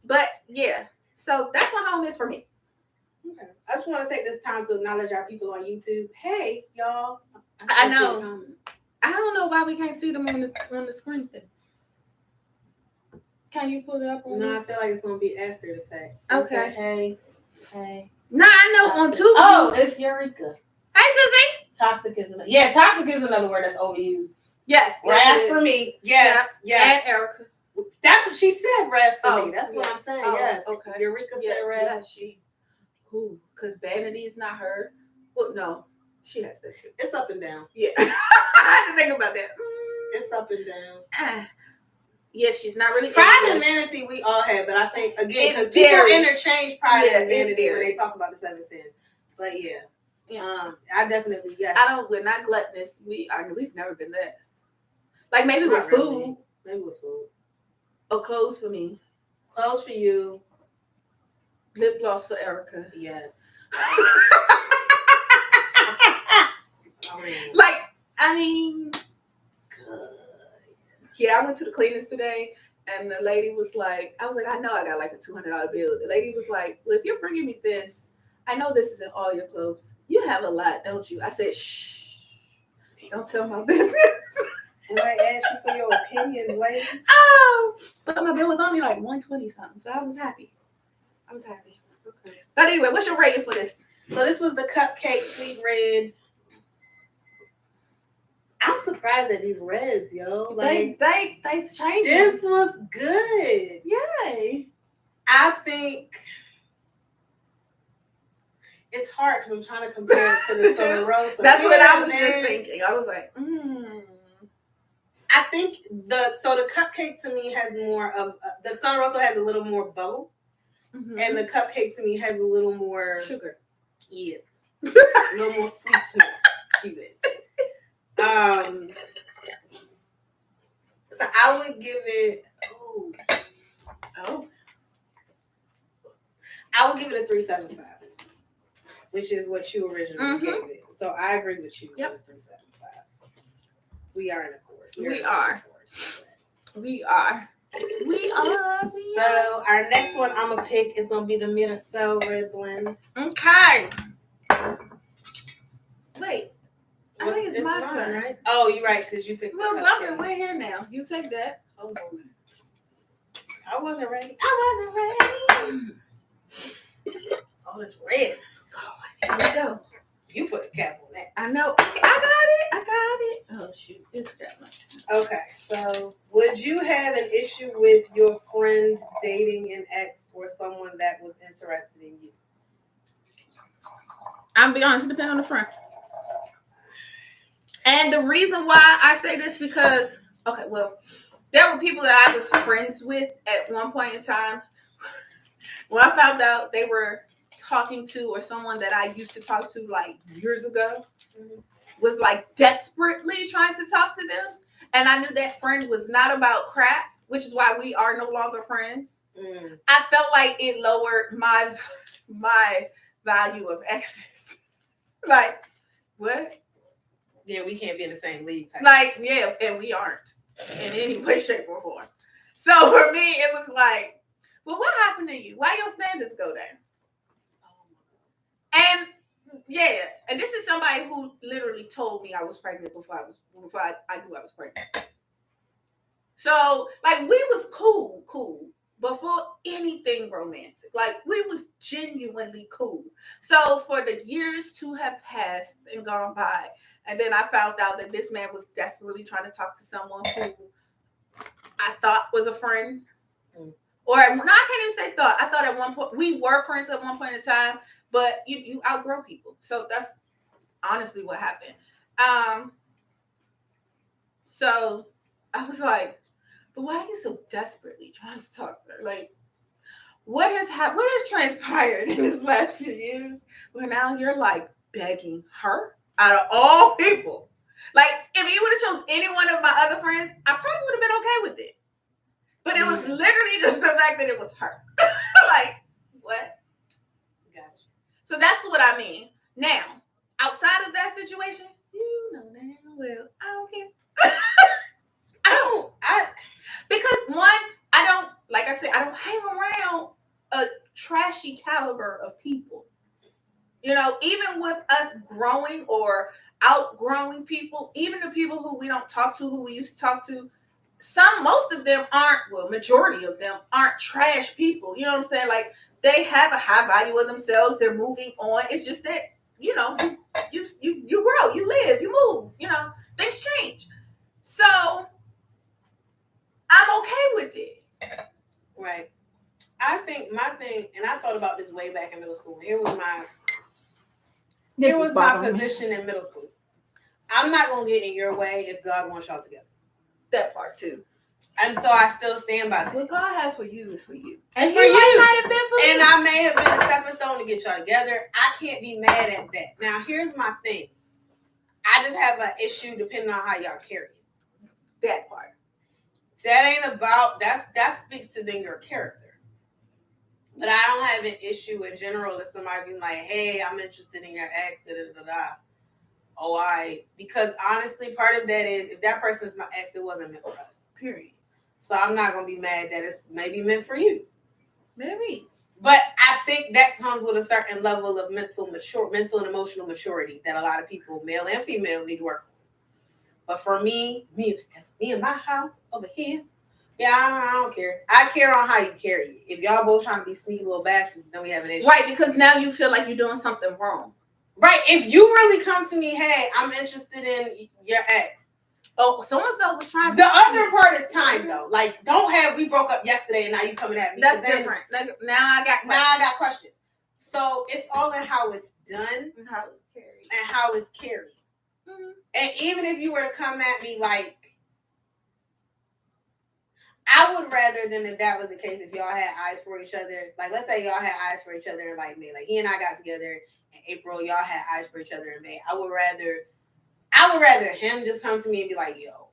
But yeah. So that's what home is for me. Okay. I just want to take this time to acknowledge our people on YouTube. Hey, y'all. I know. I don't know why we can't see them on the screen thing. Can you pull it up on No, I feel like it's gonna be after the fact. Okay. Hey. No, I know on Tubi. Oh, it's Eureka. Hey, Sissy. Toxic is another word that's overused. Yes. Wrath for me. Yes. And Erica. That's what she said. Wrath for me. That's what I'm saying. Oh, yes. Okay. Eureka said wrath. Yes, she. Who? Because vanity is not her. Well, no, she has that too. It's up and down. Yeah. I had to think about that. It's up and down. Yes, she's not really. Pride and vanity we all have, but I think again because people interchange pride and vanity when they talk about the seven sins. But yeah. I definitely We're not gluttonous. We've never been that. Like maybe not with really. food. Maybe with food. Or clothes for me. Clothes for you. Lip gloss for Erica. Yes. Like, I mean, yeah, I went to the cleaners today, and the lady was like, I was like, I know I got like a $200 bill. The lady was like, well, if you're bringing me this, I know this isn't all your clothes. You have a lot, don't you? I said, shh, don't tell my business. And I asked you for your opinion, lady. Oh, but my bill was only like $120 something, so I was happy. Okay. But anyway, what's your rating for this? So this was the cupcake sweet red. I'm surprised at these reds, yo. Like they changed. This was good. Yay. I think it's hard because I'm trying to compare it to the Soda Rosa. That's what I was just thinking. I was like, I think the cupcake to me has more of the Soda Rosa has a little more bubble, and the cupcake to me has a little more sugar. Yes, a little more sweetness to it. So I would give it. I would give it a 3.75, which is what you originally gave it. So I agree with you. Yep. 3.75. We are in accord. We are. So our next one I'm gonna pick is gonna be the Mirasol Red Blend. Okay. Wait. I think it's my turn, right? Oh, you're right, because you picked. Well, Bumpin', we're here now. You take that. Hold on. I wasn't ready. Oh, it's reds. Here we go. You put the cap on that. I know. I got it. Oh shoot, it's that much. Okay, so would you have an issue with your friend dating an ex or someone that was interested in you? I'm be honest, it depends on the friend. And the reason why I say this because there were people that I was friends with at one point in time. When I found out they were talking to, or someone that I used to talk to like years ago was like desperately trying to talk to them, and I knew that friend was not about crap, which is why we are no longer friends. I felt like it lowered my value of exes. Like, what? Yeah, we can't be in the same league. And we aren't in any way, shape, or form. So for me, it was like, well, what happened to you? Why your standards go down? And and this is somebody who literally told me I was pregnant before I knew I was pregnant. So like we was cool before anything romantic. Like we was genuinely cool. So for the years to have passed and gone by, and then I found out that this man was desperately trying to talk to someone who I thought was a friend. Or no, I can't even say thought. I thought at one point we were friends at one point in time. but you outgrow people. So that's honestly what happened. So I was like, but why are you so desperately trying to talk to her? Like, what has transpired in this last few years where now you're like begging her out of all people? Like, if you would have chose any one of my other friends, I probably would have been okay with it. But it was literally just the fact that it was her. Like, what? Gotcha. So that's what I mean. Now, outside of that situation, you know damn well, I don't care. Because one, I don't, like I said, I don't hang around a trashy caliber of people. You know, even with us growing or outgrowing people, even the people who we don't talk to, who we used to talk to, most of them aren't, well, majority of them aren't trash people. You know what I'm saying? Like, they have a high value of themselves. They're moving on. It's just that, you know, you grow, you live, you move, you know, things change. So I'm okay with it. Right. I think my thing, and I thought about this way back in middle school. Here was my position in middle school. I'm not gonna get in your way if God wants y'all together. That part too. And so I still stand by that. What God has for you is for you. It's for you. Might have been for me. And I may have been a stepping stone to get y'all together. I can't be mad at that. Now, here's my thing. I just have an issue depending on how y'all carry it. That part. That ain't about, that speaks to then your character. But I don't have an issue in general if somebody being like, hey, I'm interested in your ex, da-da-da-da. Oh, because honestly, part of that is if that person's my ex, it wasn't meant for us. Period. So I'm not going to be mad that it's maybe meant for you. Maybe. But I think that comes with a certain level of mental and emotional maturity that a lot of people, male and female, need to work on. But for me in my house over here, yeah, I don't care. I care on how you carry it. If y'all both trying to be sneaky little bastards, then we have an issue. Right, because now you feel like you're doing something wrong. Right. If you really come to me, hey, I'm interested in your ex. Oh, so-and-so was trying to... The other part is time, though. Like, we broke up yesterday and now you coming at me. That's different. Now I got questions. So it's all in how it's done and how it's carried. Mm-hmm. And even if you were to come at me like, I would rather than if that was the case, if y'all had eyes for each other. Like, let's say y'all had eyes for each other in like May. Like, he and I got together in April. Y'all had eyes for each other in May. I would rather him just come to me and be like, yo,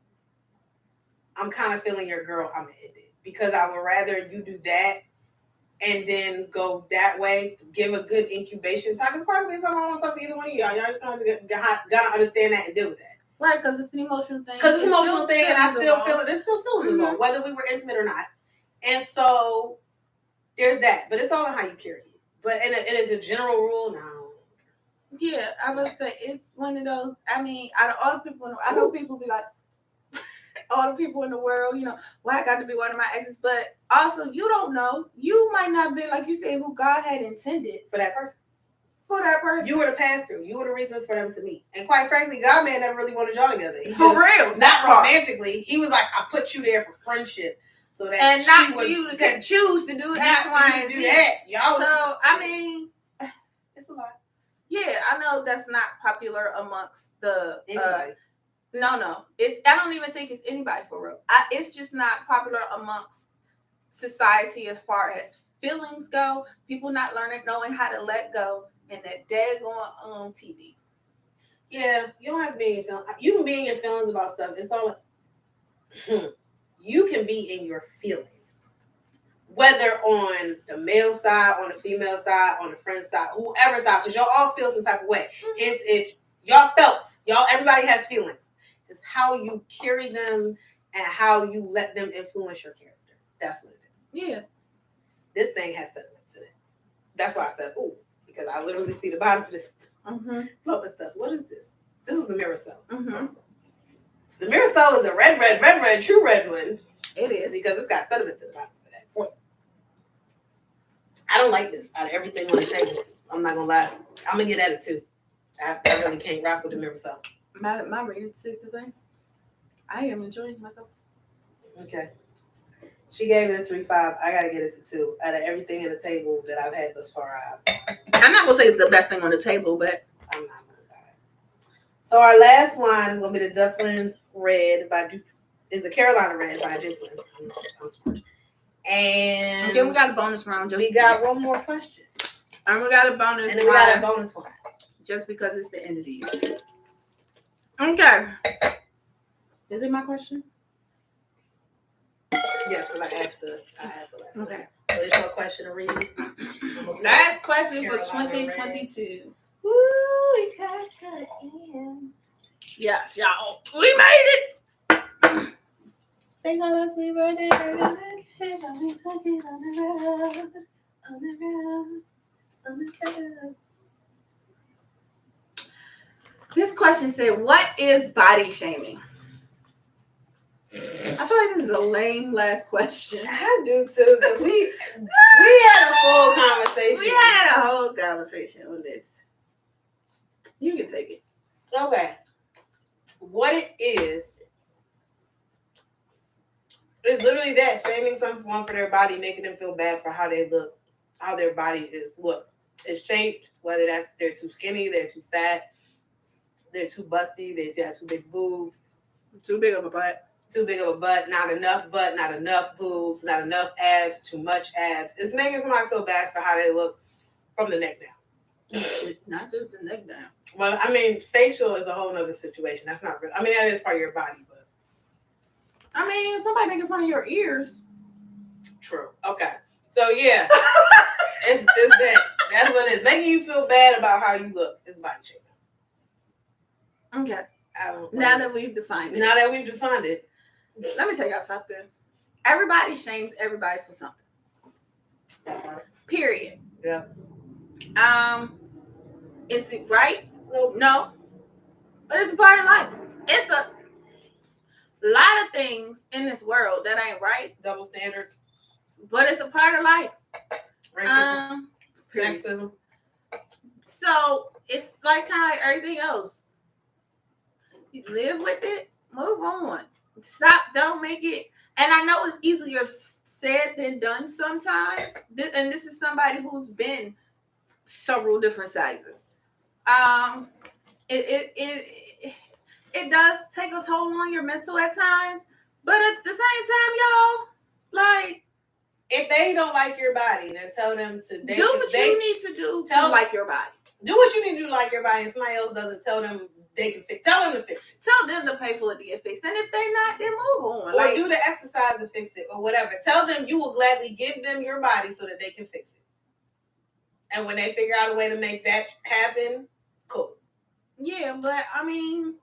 I'm kind of feeling your girl. I'm gonna end it. Because I would rather you do that and then go that way, give a good incubation time. Because part of it is I don't want to talk to either one of y'all. Y'all just gotta understand that and deal with that. Right, because it's an emotional thing. Because it's an emotional thing, and I still feel it. There's still feelings involved, whether we were intimate or not. And so there's that. But it's all in how you carry it. But and it is a general rule now. Yeah, I would say it's one of those. I mean, out of all the people, I know people be like, all the people in the world, you know, why I got to be one of my exes. But also, you don't know. You might not be, like you said, who God had intended for that person. You were the pass through. You were the reason for them to meet. And quite frankly, God man never really wanted y'all together. For real. Not romantically. He was like, I put you there for friendship. So that and not you to choose to do X, Y, and Z. Y'all so, I mean, it's a lot. Yeah, I know that's not popular amongst the anybody. No. I don't even think it's anybody for real. It's just not popular amongst society as far as feelings go. People not knowing how to let go. And that daggone on TV. Yeah, you don't have to be in your feelings. You can be in your feelings about stuff. It's all you can be in your feelings. Whether on the male side, on the female side, on the friend side, whoever side, because y'all all feel some type of way. Mm-hmm. It's if everybody has feelings. It's how you carry them and how you let them influence your character. That's what it is. Yeah. This thing has sentiments in it. That's why I said, ooh. Because I literally see the bottom of this. Mm-hmm. What is this? This was the mirror cell. Mm-hmm. The mirror cell is a red, true red one. It is. Because it's got sediments at the bottom of that point. I don't like this out of everything on the table. I'm not going to lie. I'm going to get at it too. I really can't rock with the mirror cell. My rating 6 is thing. I am enjoying myself. Okay. She gave it a 3.5. I got to get it a 2. Out of everything in the table that I've had thus far, I'm not gonna say it's the best thing on the table, but I'm not gonna die. So our last wine is gonna be the Dublin Red is the Carolina Red by Dublin. I'm smart. And okay, we got a bonus round. We got one more question. And we got a bonus. And then we got a bonus one. Just because it's the end of the year. Okay. Is it my question? Yes, because I asked the last one. Okay. So it's your question to read. Last question for 2022. Woo, we got to the end. Yes, y'all. We made it. They call us, we were there. We took it on the road. On the road. On the road. This question said, what is body shaming? I feel like this is a lame last question. I do too. We had a full conversation. We had a whole conversation on this. You can take it. Okay. What it is literally that, shaming someone for their body, making them feel bad for how they look, how their body is shaped, whether they're too skinny, they're too fat, they're too busty, they have too big boobs, too big of a butt, not enough boobs, not enough abs, too much abs. It's making somebody feel bad for how they look from the neck down. Not just the neck down. Well, I mean, facial is a whole nother situation. That's not real. I mean, that is part of your body, but I mean, somebody making fun of your ears. True. Okay. So yeah, it's that. That's what it is. Making you feel bad about how you look is body shaming. Okay. Now that we've defined it. Let me tell y'all something. Everybody shames everybody for something. Period. Yeah. Is it right? Nope. No. But it's a part of life. It's a lot of things in this world that ain't right. Double standards. But it's a part of life. Racism. Sexism. So it's like kind of like everything else. You live with it, move on. Stop, don't make it. And I know it's easier said than done sometimes. And this is somebody who's been several different sizes. It does take a toll on your mental at times, but at the same time, y'all, like, if they don't like your body, then tell them to do what you need to do to like your body. Do what you need to do to like your body, and somebody else doesn't tell them they can fix. Tell them to fix it. Tell them to pay for it to get fixed, and if they're not, then move on. Or do the exercise to fix it, or whatever. Tell them you will gladly give them your body so that they can fix it. And when they figure out a way to make that happen, cool. Yeah, but I mean,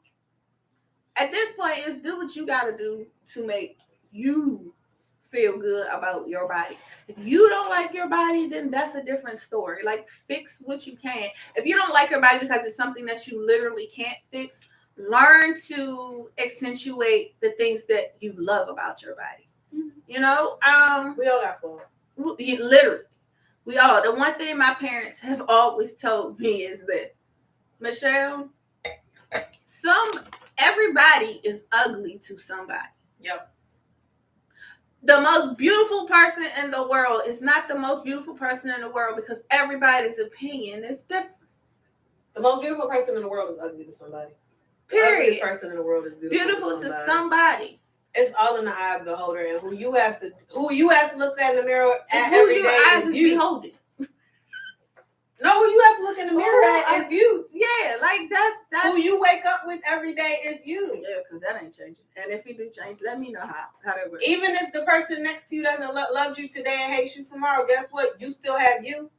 at this point, it's do what you got to do to make you feel good about your body. If you don't like your body, then that's a different story. Like, fix what you can. If you don't like your body because it's something that you literally can't fix, learn to accentuate the things that you love about your body. You know, we all got flaws. Literally, we all. The one thing my parents have always told me is this, Michelle, everybody is ugly to somebody. Yep. The most beautiful person in the world is not the most beautiful person in the world because everybody's opinion is different. The most beautiful person in the world is ugly to somebody. Period. The ugliest person in the world is beautiful to somebody. It's all in the eye of the beholder, and who you have to look at in the mirror at every day is you. Beholding. No, who you have to look in the mirror at is you. Yeah, like that's who you wake up with every day is you. Yeah, because that ain't changing. And if it do change, let me know how that works. Even if the person next to you doesn't love you today and hates you tomorrow, guess what? You still have you.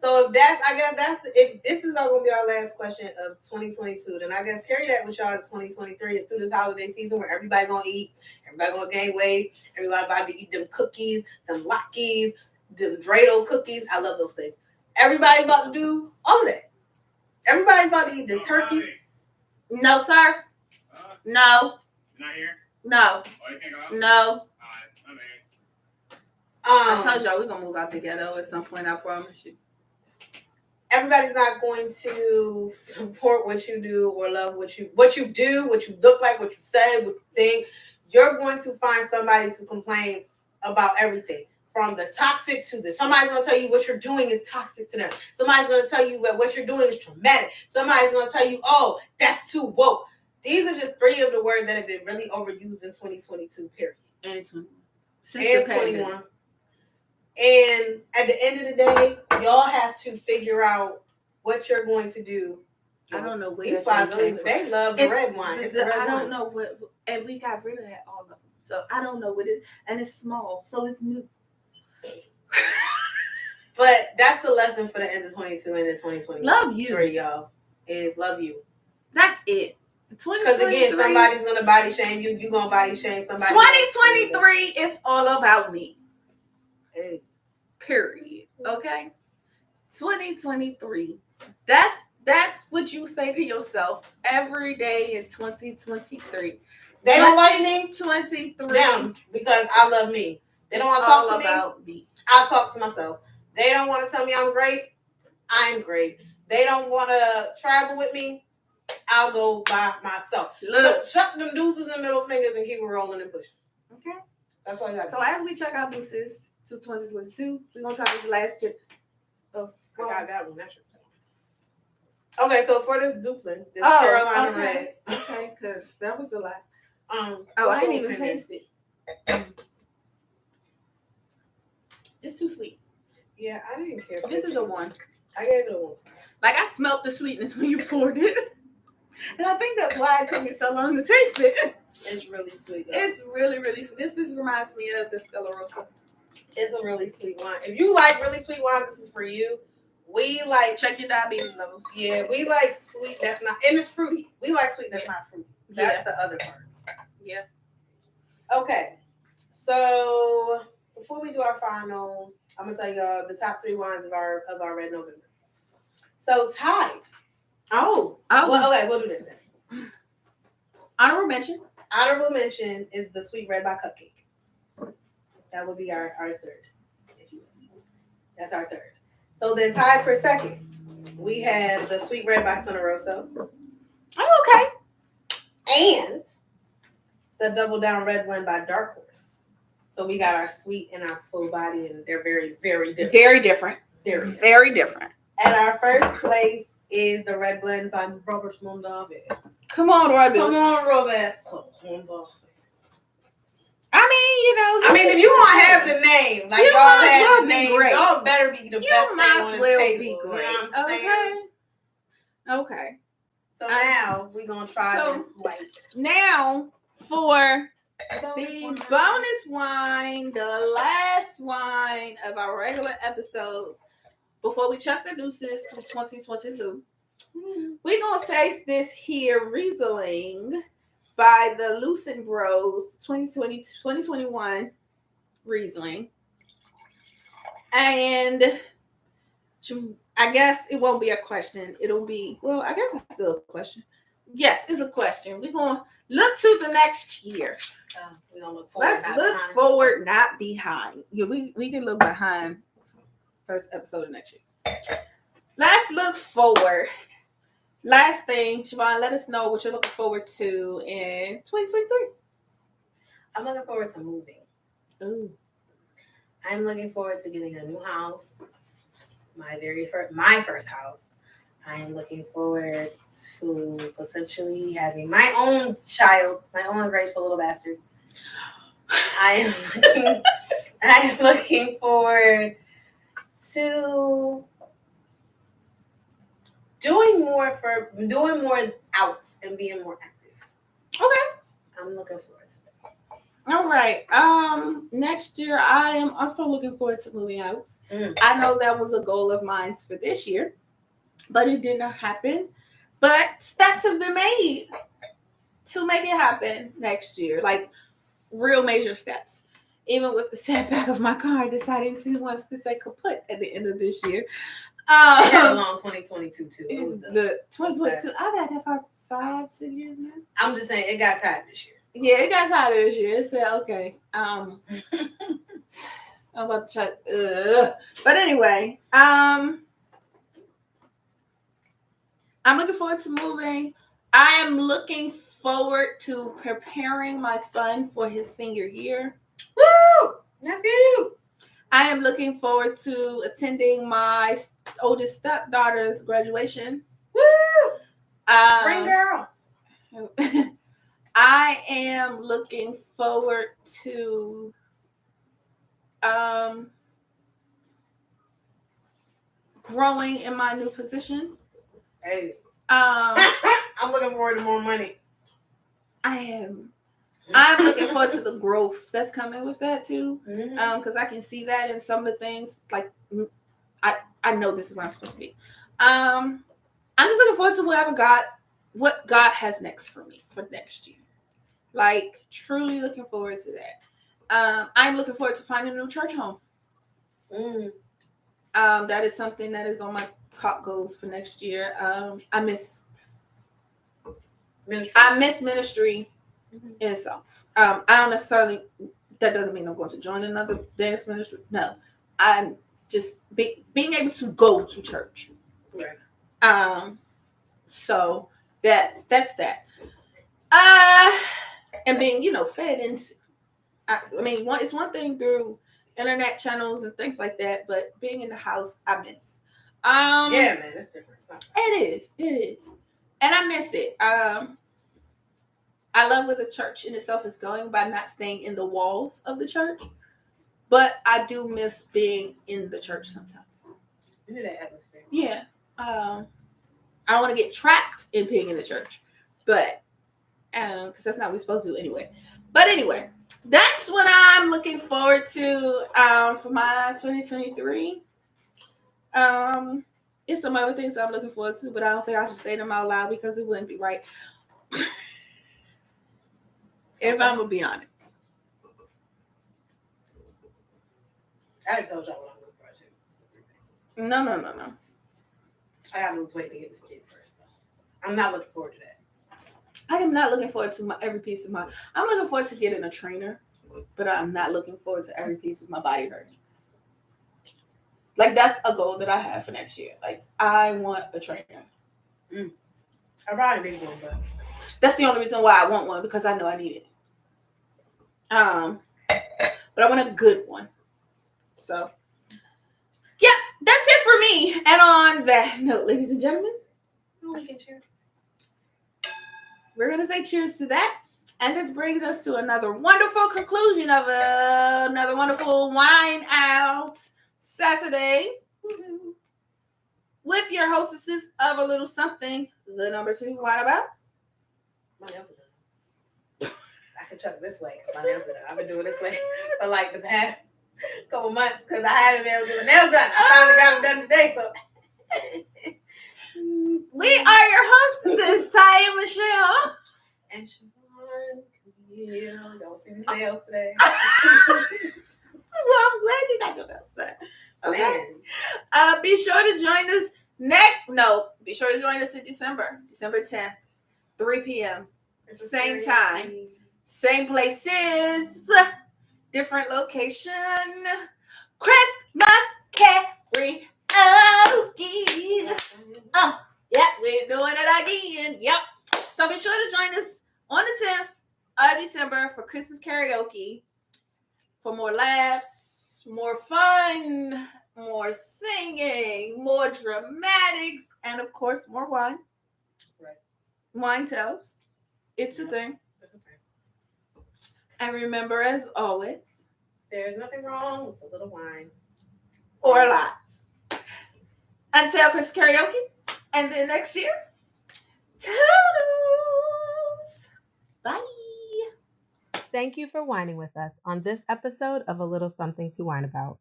So if this is all gonna be our last question of 2022, then I guess carry that with y'all to 2023 and through this holiday season where everybody gonna eat, everybody gonna gain weight, everybody about to eat them cookies, them Lockies, them dreidel cookies. I love those things. Everybody's about to do all of that. Everybody's about to eat the turkey. No, sir. No. You're not here? No. Oh, you can't go out? No. Alright, I told y'all we're gonna move out the ghetto at some point, I promise you. Everybody's not going to support what you do or love what you do, what you look like, what you say, what you think. You're going to find somebody to complain about everything. from the toxic to the, somebody's going to tell you what you're doing is toxic to them. Somebody's going to tell you that what you're doing is traumatic. Somebody's going to tell you, oh, that's too woke. These are just 3 of the words that have been really overused in 2022, period. And 21. And 21. And at the end of the day, y'all have to figure out what you're going to do. I don't know where these flies really, they love the red wine. It's the red I don't wine. know what, and we got rid of that all of them. So I don't know what it is, and it's small, so it's new. But that's the lesson for the end of 22 and the 2021. Love you, 3, y'all, is love you. That's it. Because again, somebody's gonna body shame you. You gonna body shame somebody. 2023 is all about me. Hey. Period. Okay. 2023. That's what you say to yourself every day in 2023. They don't like me. 23. Them, because I love me. They don't want to talk to me. I'll talk to myself. They don't want to tell me I'm great. I'm great. They don't want to travel with me. I'll go by myself. Look, so chuck them deuces and middle fingers and keep it rolling and pushing. Okay? That's all you got. So as we check our deuces to 2022, we're going to try this last bit of... I got that one. That's your point. Okay, so for this Duplin, this Carolina Red. Okay, because that was a lot. I didn't even taste it. It's too sweet. Yeah, I didn't care. This is a 1. I gave it a 1. Like, I smelled the sweetness when you poured it. And I think that's why it took me so long to taste it. It's really sweet. Though. It's really, really sweet. This reminds me of the Stella Rosa. It's a really sweet wine. If you like really sweet wines, this is for you. We like... Check your diabetes levels. Yeah, we like sweet that's not... And it's fruity. We like sweet that's not fruity. That's the other part. Yeah. Okay. So, before we do our final, I'm going to tell y'all the top 3 wines of our Red November. So, tied. Oh. Well, okay, we'll do this then. Honorable mention. Honorable mention is the Sweet Red by Cupcake. That would be our third, if you will. That's our third. So then tied for second, we have the Sweet Red by Santa Rosa. Oh, okay. And the Double Down Red Blend by Dark Horse. So we got our sweet and our full body, and they're very, very different. Very different. Very different. And our first place is the Red Blend by Robert Mondavi. Come on, Robert. Come on, Robert. I mean, you know. I mean, if you want to have the name, like y'all have the name, y'all better be the best thing on this table. Be great. You know what I'm saying? Okay. So now we're going to try this white. Now for the bonus wine, the last wine of our regular episodes, before we chuck the deuces to 2022, we're going to taste this here Riesling by the Lucen Bros 2021 Riesling. And I guess it won't be a question. It'll be, well, I guess it's still a question. Yes, it's a question. We're going to look to the next year. We're going to look forward. Let's look forward, not behind. Yeah, we can look behind first episode of next year. Let's look forward. Last thing, Siobhan, let us know what you're looking forward to in 2023. I'm looking forward to moving. Ooh. I'm looking forward to getting a new house. My first house. I am looking forward to potentially having my own child, my own graceful little bastard. I am looking forward to doing more out and being more active. Okay. I'm looking forward to that. All right. Next year I am also looking forward to moving out. I know that was a goal of mine for this year, but it did not happen. But steps have been made to make it happen next year, like real major steps. Even with the setback of my car deciding to wants to say kaput at the end of this year. It had a long 2022 too. It was the 2022. I've had that for 5-6 years now. I'm just saying it got tired this year. Yeah, it got tired this year. It said, okay. I'm about to check. But anyway, I'm looking forward to moving. I am looking forward to preparing my son for his senior year. Woo! Nephew! I am looking forward to attending my oldest stepdaughter's graduation. Woo! Bring Um, girls. I am looking forward to growing in my new position. Hey. I'm looking forward to more money. I'm looking forward to the growth that's coming with that too. Because I can see that in some of the things. Like I know this is where I'm supposed to be. I'm just looking forward to what God has next for me for next year. Like truly looking forward to that. I'm looking forward to finding a new church home. That is something that is on my top goals for next year. I miss ministry in itself. I don't necessarily. That doesn't mean I'm going to join another dance ministry. No, I'm just being able to go to church. Right. So that's that. And being fed into. I mean, it's one thing through internet channels and things like that, but being in the house, I miss. Yeah, man, it's different. It is, and I miss it. I love where the church in itself is going by not staying in the walls of the church, but I do miss being in the church sometimes. You need that atmosphere. Yeah. I don't want to get trapped in being in the church, but because that's not what we're supposed to do anyway. But anyway, that's what I'm looking forward to for my 2023. It's some other things I'm looking forward to, but I don't think I should say them out loud because it wouldn't be right. If I'm gonna be honest. I told y'all what I'm looking forward to. No. I gotta lose weight to get this kid first, though. I'm not looking forward to that. I am not looking forward to every piece of I'm looking forward to getting a trainer, but I'm not looking forward to every piece of my body hurting. Like, that's a goal that I have for next year. Like, I want a trainer. I probably need one, but that's the only reason why I want one, because I know I need it. But I want a good one. So, yeah, that's it for me. And on that note, ladies and gentlemen, we can cheers. We're gonna say cheers to that. And this brings us to another wonderful conclusion of another wonderful Wine Out Saturday with your hostesses of A Little Something, the number 2 Wine About. My nails are done. I can chuck this way because my nails are done. I've been doing this way for like the past couple months because I haven't been able to get my nails done. I finally got them done today, so. We are your hostesses, Ty and Michelle. And Siobhan. Yeah, don't see these nails today. Well, I'm glad you got your nails done. Okay. Be sure to join us be sure to join us in December 10th, 3 p.m. Same time, same places, different location. Christmas Karaoke. Yeah, we're doing it again. Yep. So be sure to join us on the 10th of December for Christmas Karaoke. For more laughs, more fun, more singing, more dramatics, and of course, more wine. Right. Winetails. It's a thing. And remember, as always, there's nothing wrong with a little wine. Or a lot. Until Christmas Karaoke. And then next year, toodles. Bye. Thank you for whining with us on this episode of A Little Something to Whine About.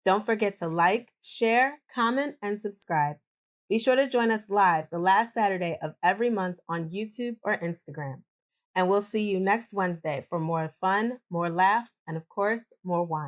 Don't forget to like, share, comment, and subscribe. Be sure to join us live the last Saturday of every month on YouTube or Instagram. And we'll see you next Wednesday for more fun, more laughs, and of course, more wine.